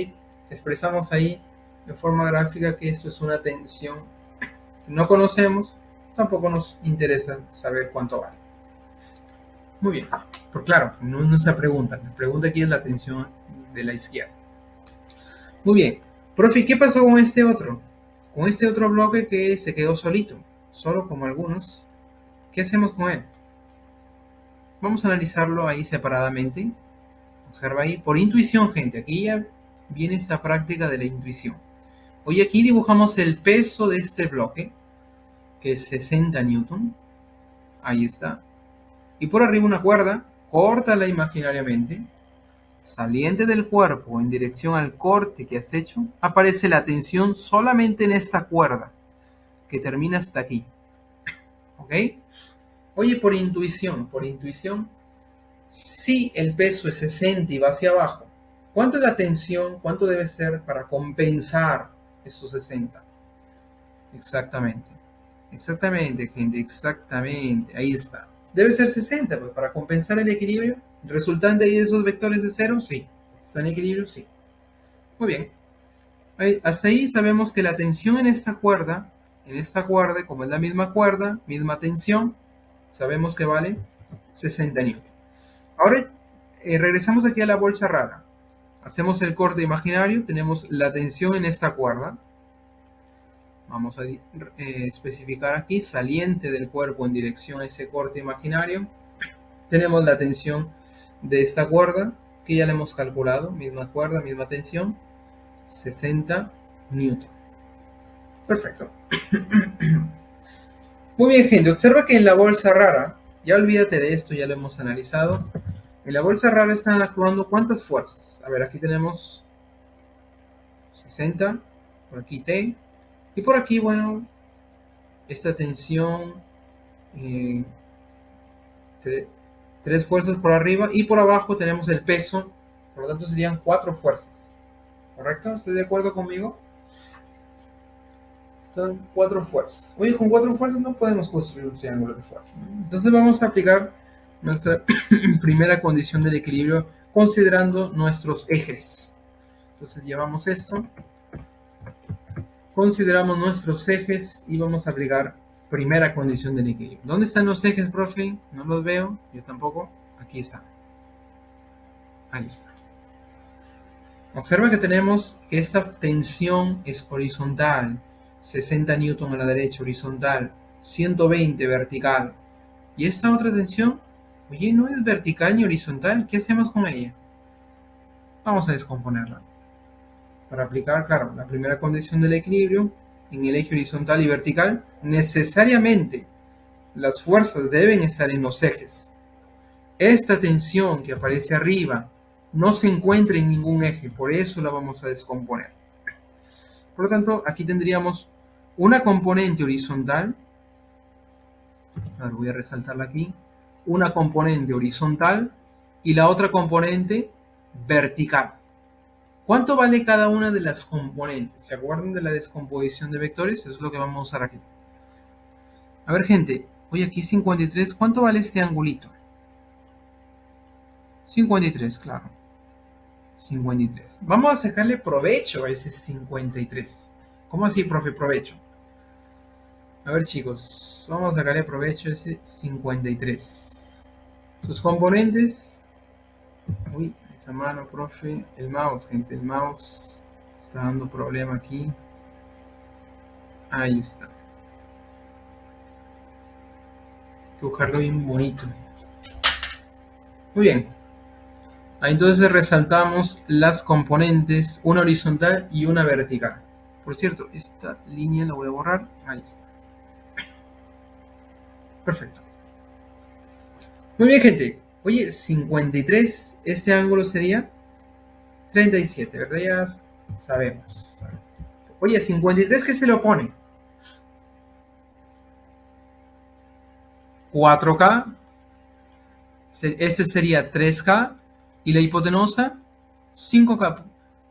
Expresamos ahí de forma gráfica que esto es una tensión que no conocemos, tampoco nos interesa saber cuánto vale. Muy bien, por claro, no se pregunta. La pregunta aquí es la tensión de la izquierda. Muy bien, profe, ¿qué pasó con este otro? Con este otro bloque que se quedó solito, solo como algunos. ¿Qué hacemos con él? Vamos a analizarlo ahí separadamente. Observa ahí, por intuición, gente. Aquí ya viene esta práctica de la intuición. Hoy aquí dibujamos el peso de este bloque, que es 60 newton. Ahí está. Y por arriba una cuerda, córtala imaginariamente. Saliente del cuerpo en dirección al corte que has hecho, aparece la tensión solamente en esta cuerda, que termina hasta aquí. ¿Ok? Oye, por intuición, si el peso es 60 y va hacia abajo, ¿cuánto es la tensión? ¿Cuánto debe ser para compensar esos 60? Exactamente. Exactamente, gente, exactamente. Ahí está. Debe ser 60, pues, para compensar el equilibrio. ¿Resultante ahí de esos vectores de cero? Sí. ¿Está en equilibrio? Sí. Muy bien. Hasta ahí sabemos que la tensión en esta cuerda, como es la misma cuerda, misma tensión, sabemos que vale 60 newton. Ahora regresamos aquí a la bolsa rara. Hacemos el corte imaginario, tenemos la tensión en esta cuerda. Vamos a especificar aquí, saliente del cuerpo en dirección a ese corte imaginario. Tenemos la tensión de esta cuerda, que ya la hemos calculado, misma cuerda, misma tensión, 60 newton. Perfecto. Muy bien, gente, observa que en la bolsa rara, ya olvídate de esto, ya lo hemos analizado. En la bolsa rara están actuando ¿cuántas fuerzas? A ver, aquí tenemos 60, por aquí T, y por aquí, bueno, esta tensión, eh, tres fuerzas por arriba, y por abajo tenemos el peso, por lo tanto serían 4 fuerzas. ¿Correcto? ¿Estás de acuerdo conmigo? Están 4 fuerzas. Oye, con 4 fuerzas no podemos construir un triángulo de fuerza, ¿no? Entonces vamos a aplicar nuestra primera condición del equilibrio considerando nuestros ejes. Entonces llevamos esto, consideramos nuestros ejes y vamos a aplicar primera condición del equilibrio. ¿Dónde están los ejes, profe? No los veo, yo tampoco. Aquí están. Ahí está. Observa que tenemos que esta tensión es horizontal, 60 newton a la derecha horizontal, 120 vertical. Y esta otra tensión, oye, no es vertical ni horizontal. ¿Qué hacemos con ella? Vamos a descomponerla. Para aplicar, claro, la primera condición del equilibrio en el eje horizontal y vertical, necesariamente las fuerzas deben estar en los ejes. Esta tensión que aparece arriba no se encuentra en ningún eje, por eso la vamos a descomponer. Por lo tanto, aquí tendríamos una componente horizontal, a ver, voy a resaltarla aquí, una componente horizontal y la otra componente vertical. ¿Cuánto vale cada una de las componentes? ¿Se acuerdan de la descomposición de vectores? Eso es lo que vamos a usar aquí. A ver, gente, hoy aquí 53, ¿cuánto vale este angulito? 53, claro. 53. Vamos a sacarle provecho a ese 53. ¿Cómo así, profe, provecho? A ver, chicos, vamos a sacarle provecho a ese 53. Sus componentes. Uy, esa mano, profe. El mouse, gente, el mouse está dando problema aquí. Ahí está. Dibujarlo bien bonito. Muy bien. Ahí entonces resaltamos las componentes, una horizontal y una vertical. Por cierto, esta línea la voy a borrar. Ahí está. Perfecto. Muy bien, gente. Oye, 53, este ángulo sería 37, ¿verdad? Ya sabemos. Oye, 53, ¿qué se le opone? 4K. Este sería 3K. Y la hipotenusa, 5K.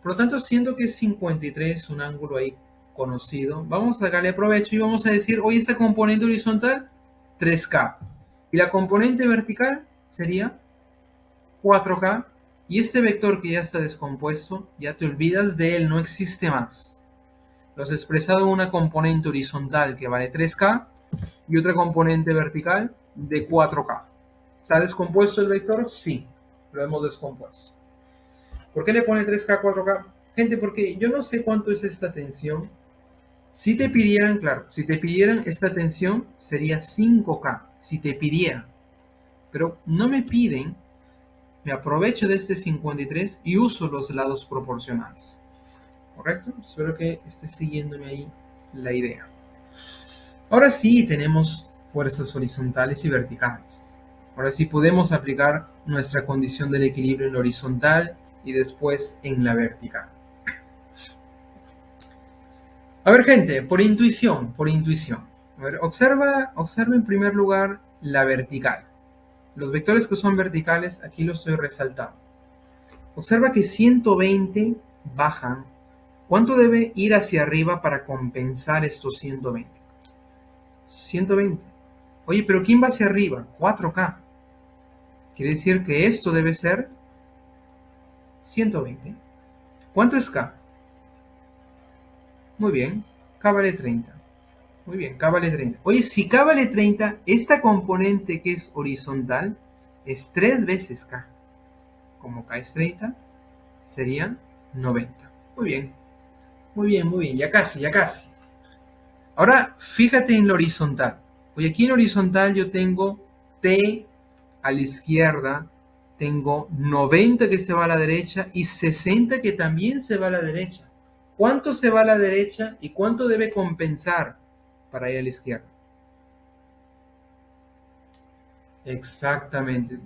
Por lo tanto, siendo que 53 es un ángulo ahí conocido, vamos a sacarle provecho y vamos a decir, oye, esta componente horizontal, 3K. Y la componente vertical sería 4K. Y este vector que ya está descompuesto, ya te olvidas de él, no existe más. Lo has expresado en una componente horizontal que vale 3K y otra componente vertical de 4K. ¿Está descompuesto el vector? Sí, lo hemos descompuesto. ¿Por qué le pone 3K, 4K? Gente, porque yo no sé cuánto es esta tensión. Si te pidieran, claro, si te pidieran esta tensión sería 5K, si te pidieran. pero no me piden, me aprovecho de este 53 y uso los lados proporcionales. ¿Correcto? Espero que estés siguiéndome ahí la idea. Ahora sí tenemos fuerzas horizontales y verticales. Ahora sí podemos aplicar nuestra condición del equilibrio en la horizontal y después en la vertical. A ver, gente, por intuición. A ver, observa en primer lugar la vertical. Los vectores que son verticales, aquí los estoy resaltando. Observa que 120 bajan. ¿Cuánto debe ir hacia arriba para compensar estos 120? 120. Oye, pero ¿quién va hacia arriba? 4K. Quiere decir que esto debe ser 120. ¿Cuánto es K? Muy bien, K vale 30. Muy bien, K vale 30. Oye, si K vale 30, esta componente que es horizontal es 3 veces K. Como K es 30, sería 90. Muy bien, ya casi. Ahora, fíjate en la horizontal. Oye, aquí en la horizontal yo tengo T a la izquierda, tengo 90 que se va a la derecha y 60 que también se va a la derecha. ¿Cuánto se va a la derecha y cuánto debe compensar para ir a la izquierda? Exactamente.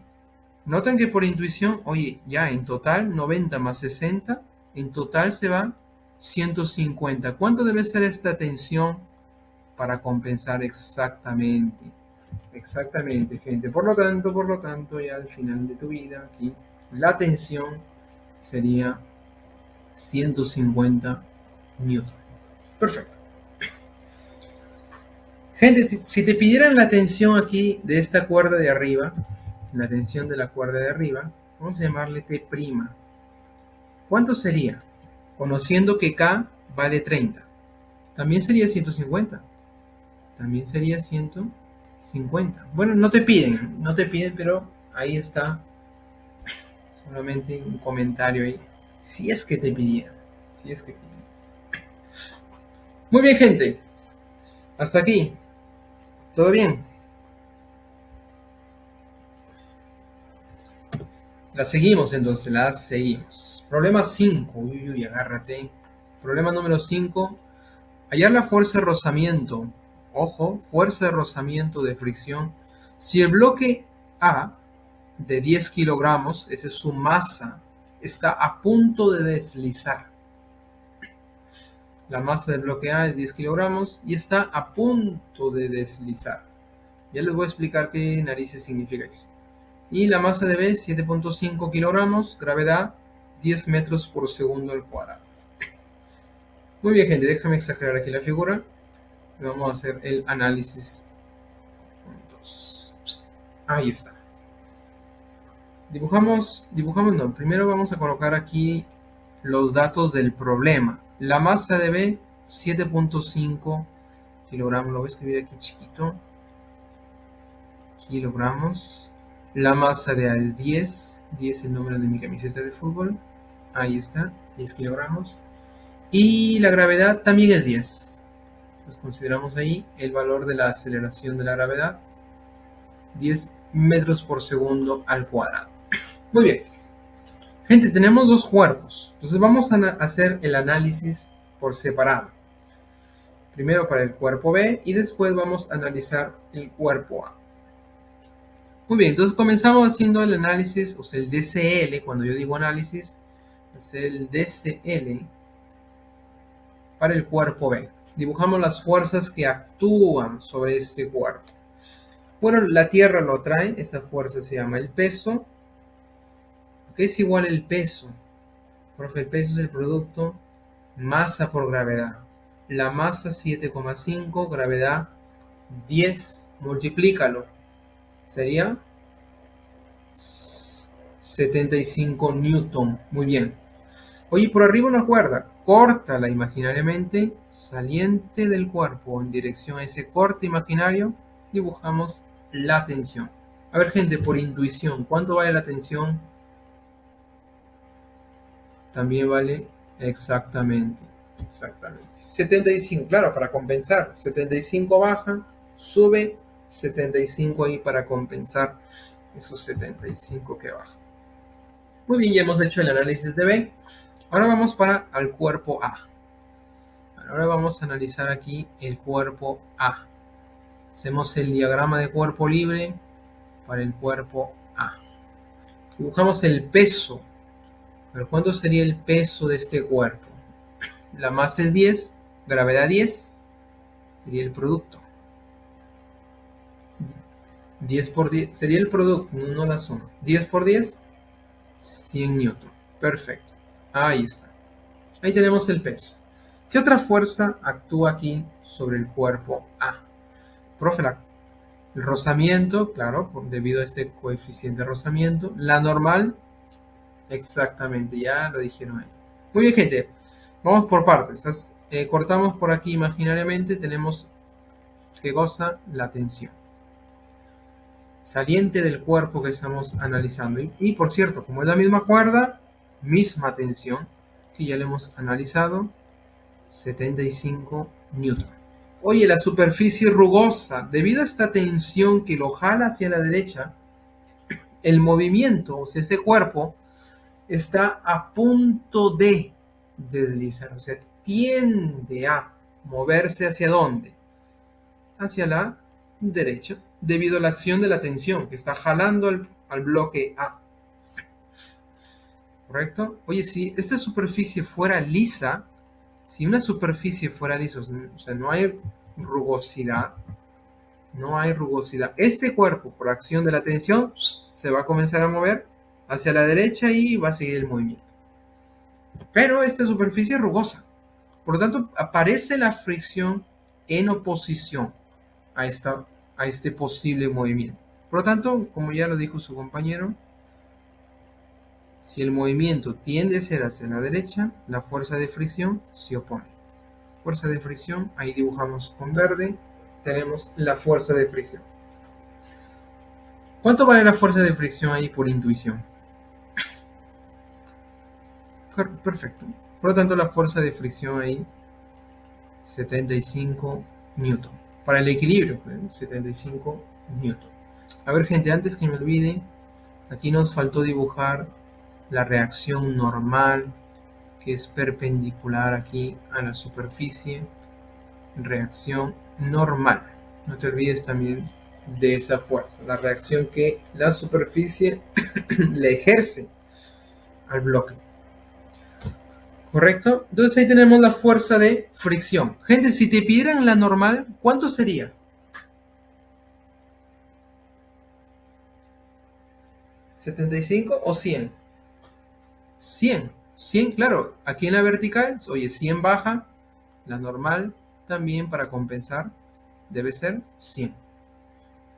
Notan que por intuición, oye, ya en total 90 más 60, en total se va 150. ¿Cuánto debe ser esta tensión para compensar exactamente? Exactamente, gente. Por lo tanto, ya al final de tu vida, aquí, la tensión sería 150 newton. Perfecto. Gente, si te pidieran la tensión aquí de esta cuerda de arriba, la tensión de la cuerda de arriba, vamos a llamarle T'. ¿Cuánto sería? Conociendo que K vale 30. También sería 150. También sería 150. Bueno, no te piden, pero ahí está. Solamente un comentario ahí. Si es que te pidieran. Muy bien, gente. Hasta aquí. ¿Todo bien? La seguimos entonces, la seguimos. Problema 5. Uy, agárrate. Problema número 5. Hallar la fuerza de rozamiento. Ojo, fuerza de rozamiento de fricción. Si el bloque A de 10 kilogramos, esa es su masa, está a punto de deslizar. La masa del bloque A es 10 kilogramos y está a punto de deslizar. Ya les voy a explicar qué narices significa eso. Y la masa de B es 7.5 kilogramos, gravedad 10 metros por segundo al cuadrado. Muy bien, gente, déjame exagerar aquí la figura. Y vamos a hacer el análisis juntos. Ahí está. No, primero vamos a colocar aquí los datos del problema. La masa de B, 7.5 kilogramos, lo voy a escribir aquí chiquito, kilogramos. La masa de A es 10 el número de mi camiseta de fútbol, ahí está, 10 kilogramos. Y la gravedad también es 10. Pues consideramos ahí el valor de la aceleración de la gravedad, 10 metros por segundo al cuadrado. Muy bien. Gente, tenemos dos cuerpos, entonces vamos a hacer el análisis por separado. Primero para el cuerpo B y después vamos a analizar el cuerpo A. Muy bien, entonces comenzamos haciendo el análisis, o sea, el DCL. Cuando yo digo análisis, es el DCL para el cuerpo B. Dibujamos las fuerzas que actúan sobre este cuerpo. Bueno, la Tierra lo trae, esa fuerza se llama el peso. ¿Qué es igual el peso? Profe, el peso es el producto masa por gravedad. La masa 7,5, gravedad 10, multiplícalo. Sería 75 newton. Muy bien. Oye, por arriba una cuerda. Córtala imaginariamente, saliente del cuerpo en dirección a ese corte imaginario. Dibujamos la tensión. A ver, gente, por intuición, ¿cuánto vale la tensión? También vale exactamente 75, claro, para compensar. 75 baja, sube 75 ahí para compensar esos 75 que bajan. Muy bien, ya hemos hecho el análisis de B. Ahora vamos para el cuerpo A. Ahora vamos a analizar aquí el cuerpo A. Hacemos el diagrama de cuerpo libre para el cuerpo A. Dibujamos el peso. Pero ¿cuánto sería el peso de este cuerpo? La masa es 10, gravedad 10, sería el producto. 10 por 10, sería el producto, no la suma. 10 por 10, 100 newton. Perfecto. Ahí está. Ahí tenemos el peso. ¿Qué otra fuerza actúa aquí sobre el cuerpo A? Profe, el rozamiento, claro, debido a este coeficiente de rozamiento. La normal, exactamente, ya lo dijeron ahí. Muy bien, gente. Vamos por partes. Cortamos por aquí imaginariamente. Tenemos que goza la tensión saliente del cuerpo que estamos analizando. Y por cierto, como es la misma cuerda, misma tensión, que ya le hemos analizado, 75 newton. Oye, la superficie rugosa, debido a esta tensión que lo jala hacia la derecha, el movimiento, o sea, ese cuerpo, está a punto de deslizar, o sea, tiende a moverse hacia dónde, hacia la derecha, debido a la acción de la tensión que está jalando al bloque A. ¿Correcto? Oye, si esta superficie fuera lisa, si una superficie fuera lisa, o sea, no hay rugosidad, este cuerpo, por acción de la tensión, se va a comenzar a mover hacia la derecha y va a seguir el movimiento. Pero esta superficie es rugosa. Por lo tanto, aparece la fricción en oposición a este posible movimiento. Por lo tanto, como ya lo dijo su compañero, si el movimiento tiende a ser hacia la derecha, la fuerza de fricción se opone. Fuerza de fricción, ahí dibujamos con verde, tenemos la fuerza de fricción. ¿Cuánto vale la fuerza de fricción ahí por intuición? Perfecto. Por lo tanto, la fuerza de fricción ahí, 75 newton. Para el equilibrio, 75 newton. A ver, gente, antes que me olvide, aquí nos faltó dibujar la reacción normal, que es perpendicular aquí a la superficie. Reacción normal. No te olvides también de esa fuerza, la reacción que la superficie le ejerce al bloque. ¿Correcto? Entonces ahí tenemos la fuerza de fricción. Gente, si te pidieran la normal, ¿cuánto sería? ¿75 o 100? 100. 100, claro. Aquí en la vertical, oye, 100 baja. La normal también para compensar debe ser 100.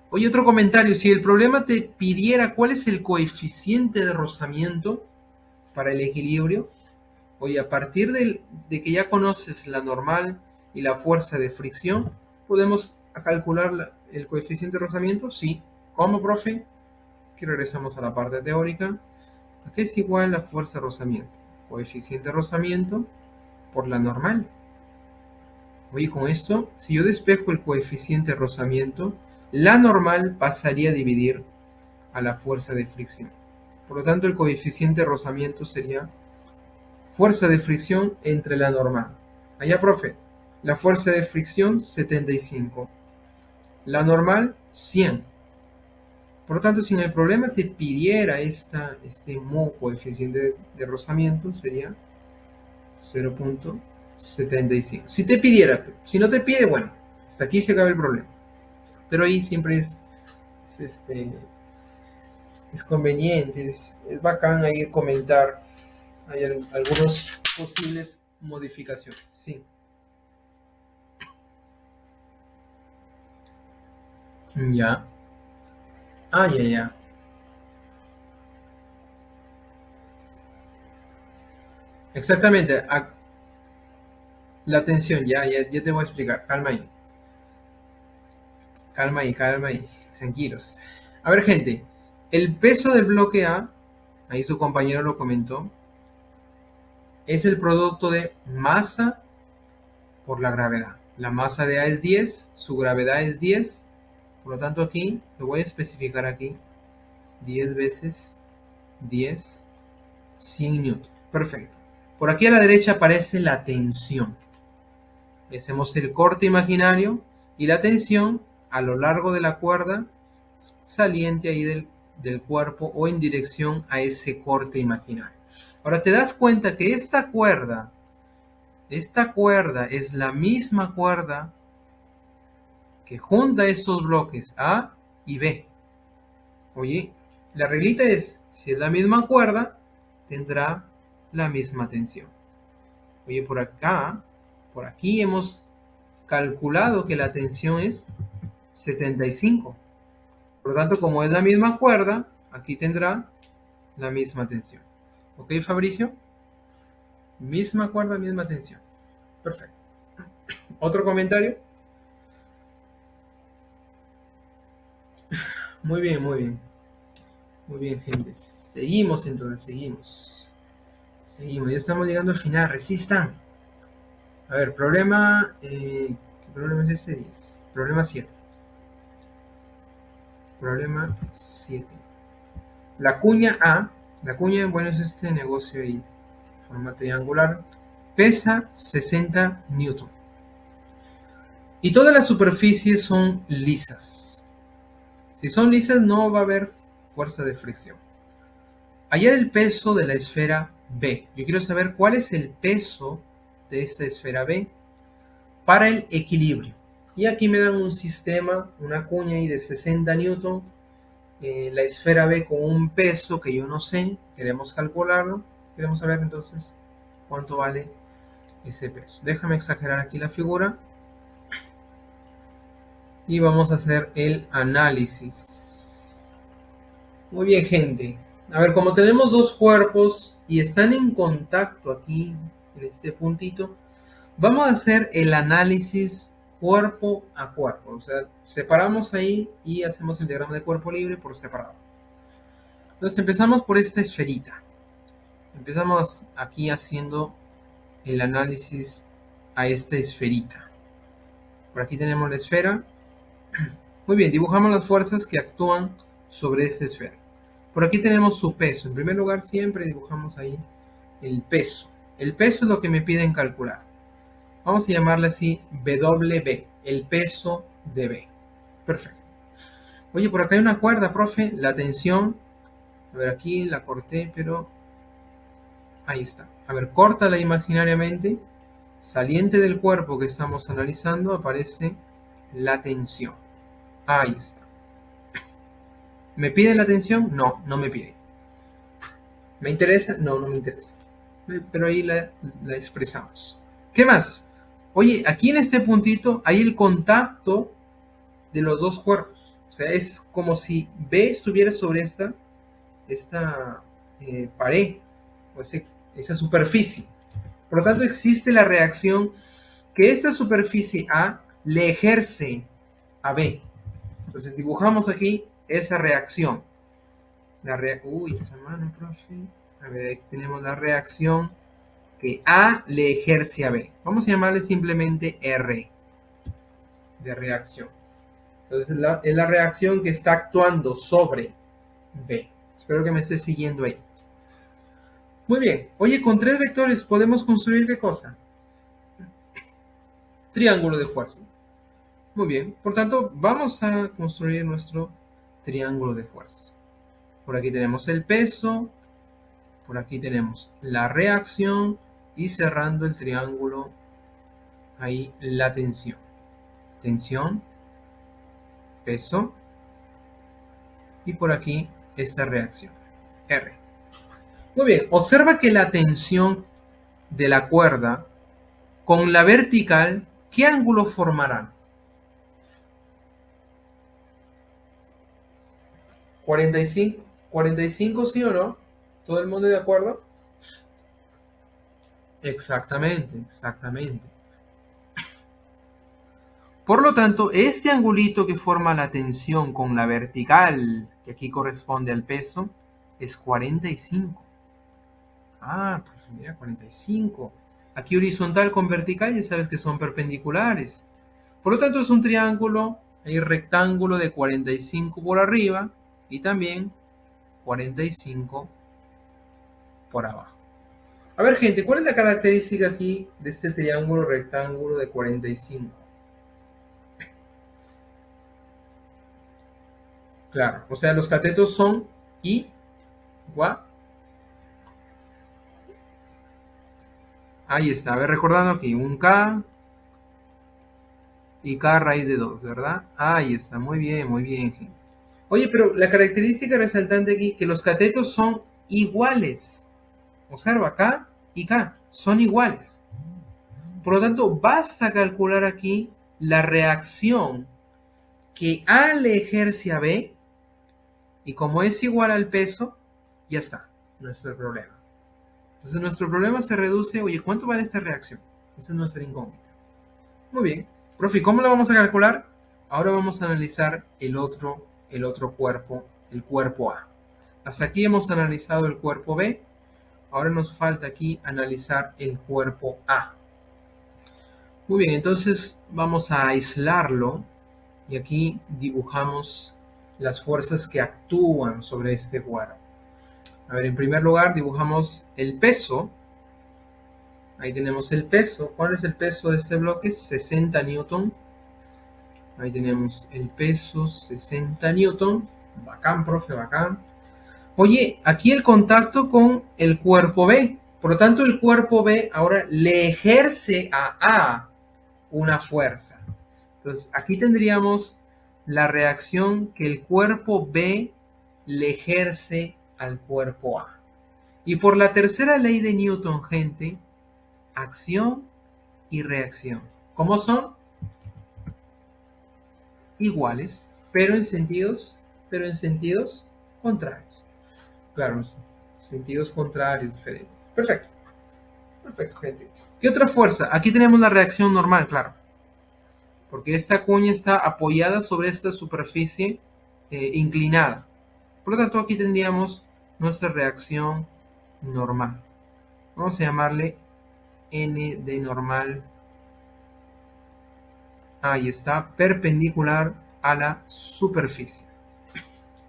Oye, otro comentario. Si el problema te pidiera cuál es el coeficiente de rozamiento para el equilibrio, oye, a partir de que ya conoces la normal y la fuerza de fricción, ¿podemos calcular el coeficiente de rozamiento? Sí. ¿Cómo, profe? Aquí regresamos a la parte teórica. Aquí es igual la fuerza de rozamiento. Coeficiente de rozamiento por la normal. Oye, con esto, si yo despejo el coeficiente de rozamiento, la normal pasaría a dividir a la fuerza de fricción. Por lo tanto, el coeficiente de rozamiento sería fuerza de fricción entre la normal. Allá, profe, la fuerza de fricción 75. La normal 100. Por lo tanto, si en el problema te pidiera este coeficiente de rozamiento, sería 0.75. Si te pidiera, si no te pide, bueno, hasta aquí se acaba el problema. Pero ahí siempre es conveniente, es bacán ahí comentar. Hay algunas posibles modificaciones, sí. Ya. Ah, ya. Exactamente. La tensión, ya te voy a explicar. Calma ahí. Calma ahí. Tranquilos. A ver, gente. El peso del bloque A, ahí su compañero lo comentó, es el producto de masa por la gravedad. La masa de A es 10, su gravedad es 10. Por lo tanto, aquí lo voy a especificar aquí. 10 veces 10, 100 newton. Perfecto. Por aquí a la derecha aparece la tensión. Hacemos el corte imaginario y la tensión a lo largo de la cuerda saliente ahí del cuerpo o en dirección a ese corte imaginario. Ahora te das cuenta que esta cuerda es la misma cuerda que junta estos bloques A y B. Oye, la reglita es, si es la misma cuerda, tendrá la misma tensión. Oye, por aquí hemos calculado que la tensión es 75. Por lo tanto, como es la misma cuerda, aquí tendrá la misma tensión. ¿Ok, Fabricio? Misma cuerda, misma tensión. Perfecto. ¿Otro comentario? Muy bien, muy bien. Muy bien, gente. Seguimos entonces, seguimos. Seguimos, ya estamos llegando al final. Resistan. A ver, problema... ¿qué problema es este? 10. Problema 7. Problema 7. La cuña A, la cuña, bueno, es este negocio ahí, forma triangular, pesa 60 newton. Y todas las superficies son lisas. Si son lisas no va a haber fuerza de fricción. Hallar el peso de la esfera B. Yo quiero saber cuál es el peso de esta esfera B para el equilibrio. Y aquí me dan un sistema, una cuña ahí de 60 newton, la esfera B con un peso que yo no sé, queremos calcularlo, queremos saber entonces cuánto vale ese peso. Déjame exagerar aquí la figura y vamos a hacer el análisis. Muy bien, gente. A ver, como tenemos dos cuerpos y están en contacto aquí, en este puntito, vamos a hacer el análisis cuerpo a cuerpo. O sea, separamos ahí y hacemos el diagrama de cuerpo libre por separado. Entonces empezamos por esta esferita. Empezamos aquí haciendo el análisis a esta esferita. Por aquí tenemos la esfera. Muy bien, dibujamos las fuerzas que actúan sobre esta esfera. Por aquí tenemos su peso. En primer lugar, siempre dibujamos ahí el peso. El peso es lo que me piden calcular. Vamos a llamarle así WB, el peso de B. Perfecto. Oye, por acá hay una cuerda, profe. La tensión. A ver, aquí la corté, pero ahí está. A ver, córtala imaginariamente. Saliente del cuerpo que estamos analizando aparece la tensión. Ahí está. ¿Me piden la tensión? No, no me piden. ¿Me interesa? No, no me interesa. Pero ahí la expresamos. ¿Qué más? Oye, aquí en este puntito hay el contacto de los dos cuerpos. O sea, es como si B estuviera sobre esta pared o esa superficie. Por lo tanto, existe la reacción que esta superficie A le ejerce a B. Entonces dibujamos aquí esa reacción. Uy, esa mano, profe. A ver, aquí tenemos la reacción que A le ejerce a B. Vamos a llamarle simplemente R de reacción. Entonces es la reacción que está actuando sobre B. Espero que me estés siguiendo ahí. Muy bien. Oye, con tres vectores podemos construir ¿qué cosa? Triángulo de fuerza. Muy bien. Por tanto, vamos a construir nuestro triángulo de fuerza. Por aquí tenemos el peso. Por aquí tenemos la reacción. Y cerrando el triángulo, ahí la tensión. Tensión, peso. Y por aquí esta reacción, R. Muy bien, observa que la tensión de la cuerda con la vertical, ¿qué ángulo formarán? 45, 45, ¿sí o no? ¿Todo el mundo de acuerdo? Exactamente, exactamente. Por lo tanto, este angulito que forma la tensión con la vertical, que aquí corresponde al peso, es 45. Ah, pues mira, 45. Aquí horizontal con vertical ya sabes que son perpendiculares. Por lo tanto es un triángulo, hay rectángulo de 45 por arriba y también 45 por abajo. A ver, gente, ¿cuál es la característica aquí de este triángulo rectángulo de 45? Claro, o sea, los catetos son igual. Ahí está, a ver, recordando aquí, un K y K raíz de 2, ¿verdad? Ahí está, muy bien, gente. Oye, pero la característica resaltante aquí, que los catetos son iguales. Observa, K y K son iguales. Por lo tanto, basta calcular aquí la reacción que A le ejerce a B, y como es igual al peso, ya está, nuestro problema. Entonces nuestro problema se reduce, oye, ¿cuánto vale esta reacción? Esa es nuestra incógnita. Muy bien. Profe, ¿cómo lo vamos a calcular? Ahora vamos a analizar el otro cuerpo, el cuerpo A. Hasta aquí hemos analizado el cuerpo B. Ahora nos falta aquí analizar el cuerpo A. Muy bien, entonces vamos a aislarlo y aquí dibujamos las fuerzas que actúan sobre este cuerpo. A ver, en primer lugar dibujamos el peso. Ahí tenemos el peso. ¿Cuál es el peso de este bloque? 60 newton. Ahí tenemos el peso, 60 newton. Bacán, profe, bacán. Oye, aquí el contacto con el cuerpo B. Por lo tanto, el cuerpo B ahora le ejerce a A una fuerza. Entonces, aquí tendríamos la reacción que el cuerpo B le ejerce al cuerpo A. Y por la tercera ley de Newton, gente, acción y reacción. ¿Cómo son? Iguales, pero en sentidos contrarios. Claro, sentidos contrarios diferentes. Perfecto. Perfecto, gente. ¿Qué otra fuerza? Aquí tenemos la reacción normal, claro. Porque esta cuña está apoyada sobre esta superficie inclinada. Por lo tanto, aquí tendríamos nuestra reacción normal. Vamos a llamarle N de normal. Ahí está, perpendicular a la superficie.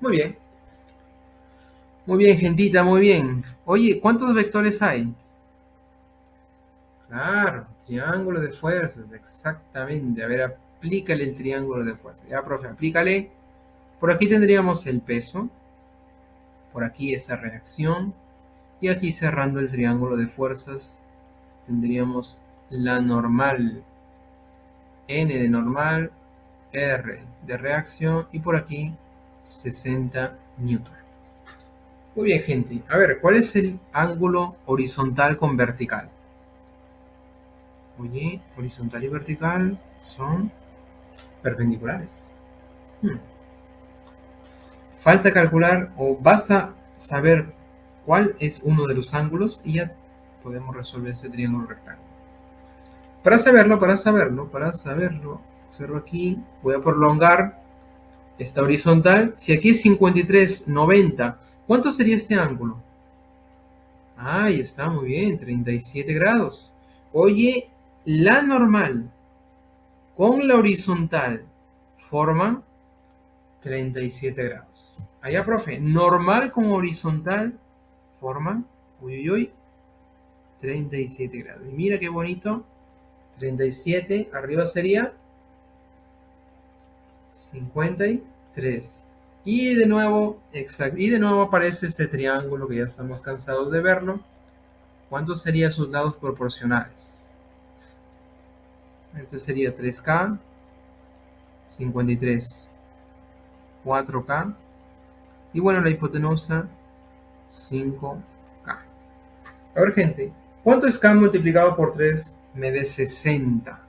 Muy bien. Muy bien, gentita, muy bien. Oye, ¿cuántos vectores hay? Claro, triángulo de fuerzas, exactamente. A ver, aplícale el triángulo de fuerzas. Ya, profe, aplícale. Por aquí tendríamos el peso. Por aquí esa reacción. Y aquí cerrando el triángulo de fuerzas tendríamos la normal. N de normal, R de reacción y por aquí 60 newton. Muy bien, gente. A ver, ¿cuál es el ángulo horizontal con vertical? Oye, horizontal y vertical son perpendiculares. Falta calcular o basta saber cuál es uno de los ángulos y ya podemos resolver este triángulo rectángulo. Para saberlo, observo aquí, voy a prolongar esta horizontal. Si aquí es 53,90, ¿cuánto sería este ángulo? Ahí está, muy bien, 37 grados. Oye, la normal con la horizontal forman 37 grados. Allá, profe, normal con horizontal forman, 37 grados. Y mira qué bonito, 37, arriba sería 53. Y de nuevo, exacto, y de nuevo aparece este triángulo que ya estamos cansados de verlo. ¿Cuántos serían sus lados proporcionales? Esto sería 3K, 53, 4K. Y bueno, la hipotenusa, 5K. A ver, gente, ¿cuánto es K multiplicado por 3? Me dé 60.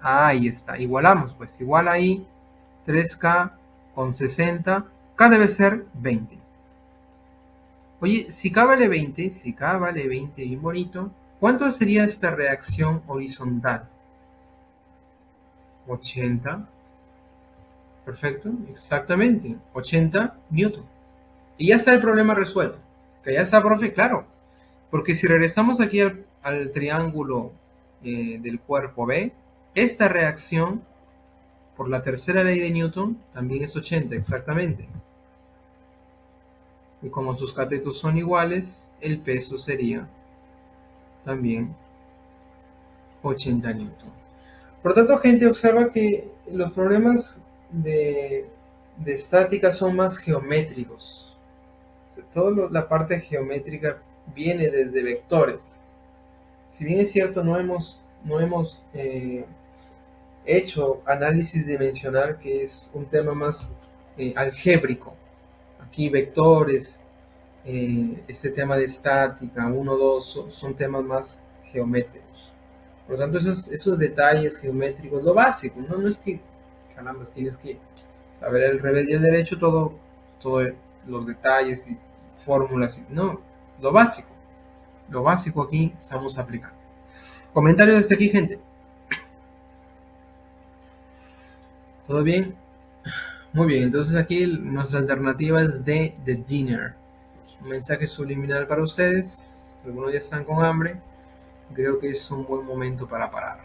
Ahí está, igualamos, pues igual ahí 3K con 60, K debe ser 20. Oye, si K vale 20, bien bonito, ¿cuánto sería esta reacción horizontal? 80. Perfecto, exactamente, 80 newton. Y ya está el problema resuelto. Que ya está, profe, claro. Porque si regresamos aquí al triángulo del cuerpo B, esta reacción por la tercera ley de Newton también es 80, exactamente. Y como sus catetos son iguales, el peso sería también 80 newton. Por lo tanto, gente, observa que los problemas de estática son más geométricos. O sea, toda la parte geométrica viene desde vectores. Si bien es cierto, no hemos hecho análisis dimensional, que es un tema más algébrico. Aquí vectores, este tema de estática, 1, 2, son temas más geométricos. Por lo tanto, esos detalles geométricos, lo básico, no es que, caramba, tienes que saber el revés y el derecho, todo los detalles y fórmulas, no, lo básico aquí estamos aplicando. Comentarios hasta aquí, gente. ¿Todo bien? Muy bien, entonces aquí nuestra alternativa es de The Dinner. Un mensaje subliminal para ustedes. Algunos ya están con hambre. Creo que es un buen momento para parar.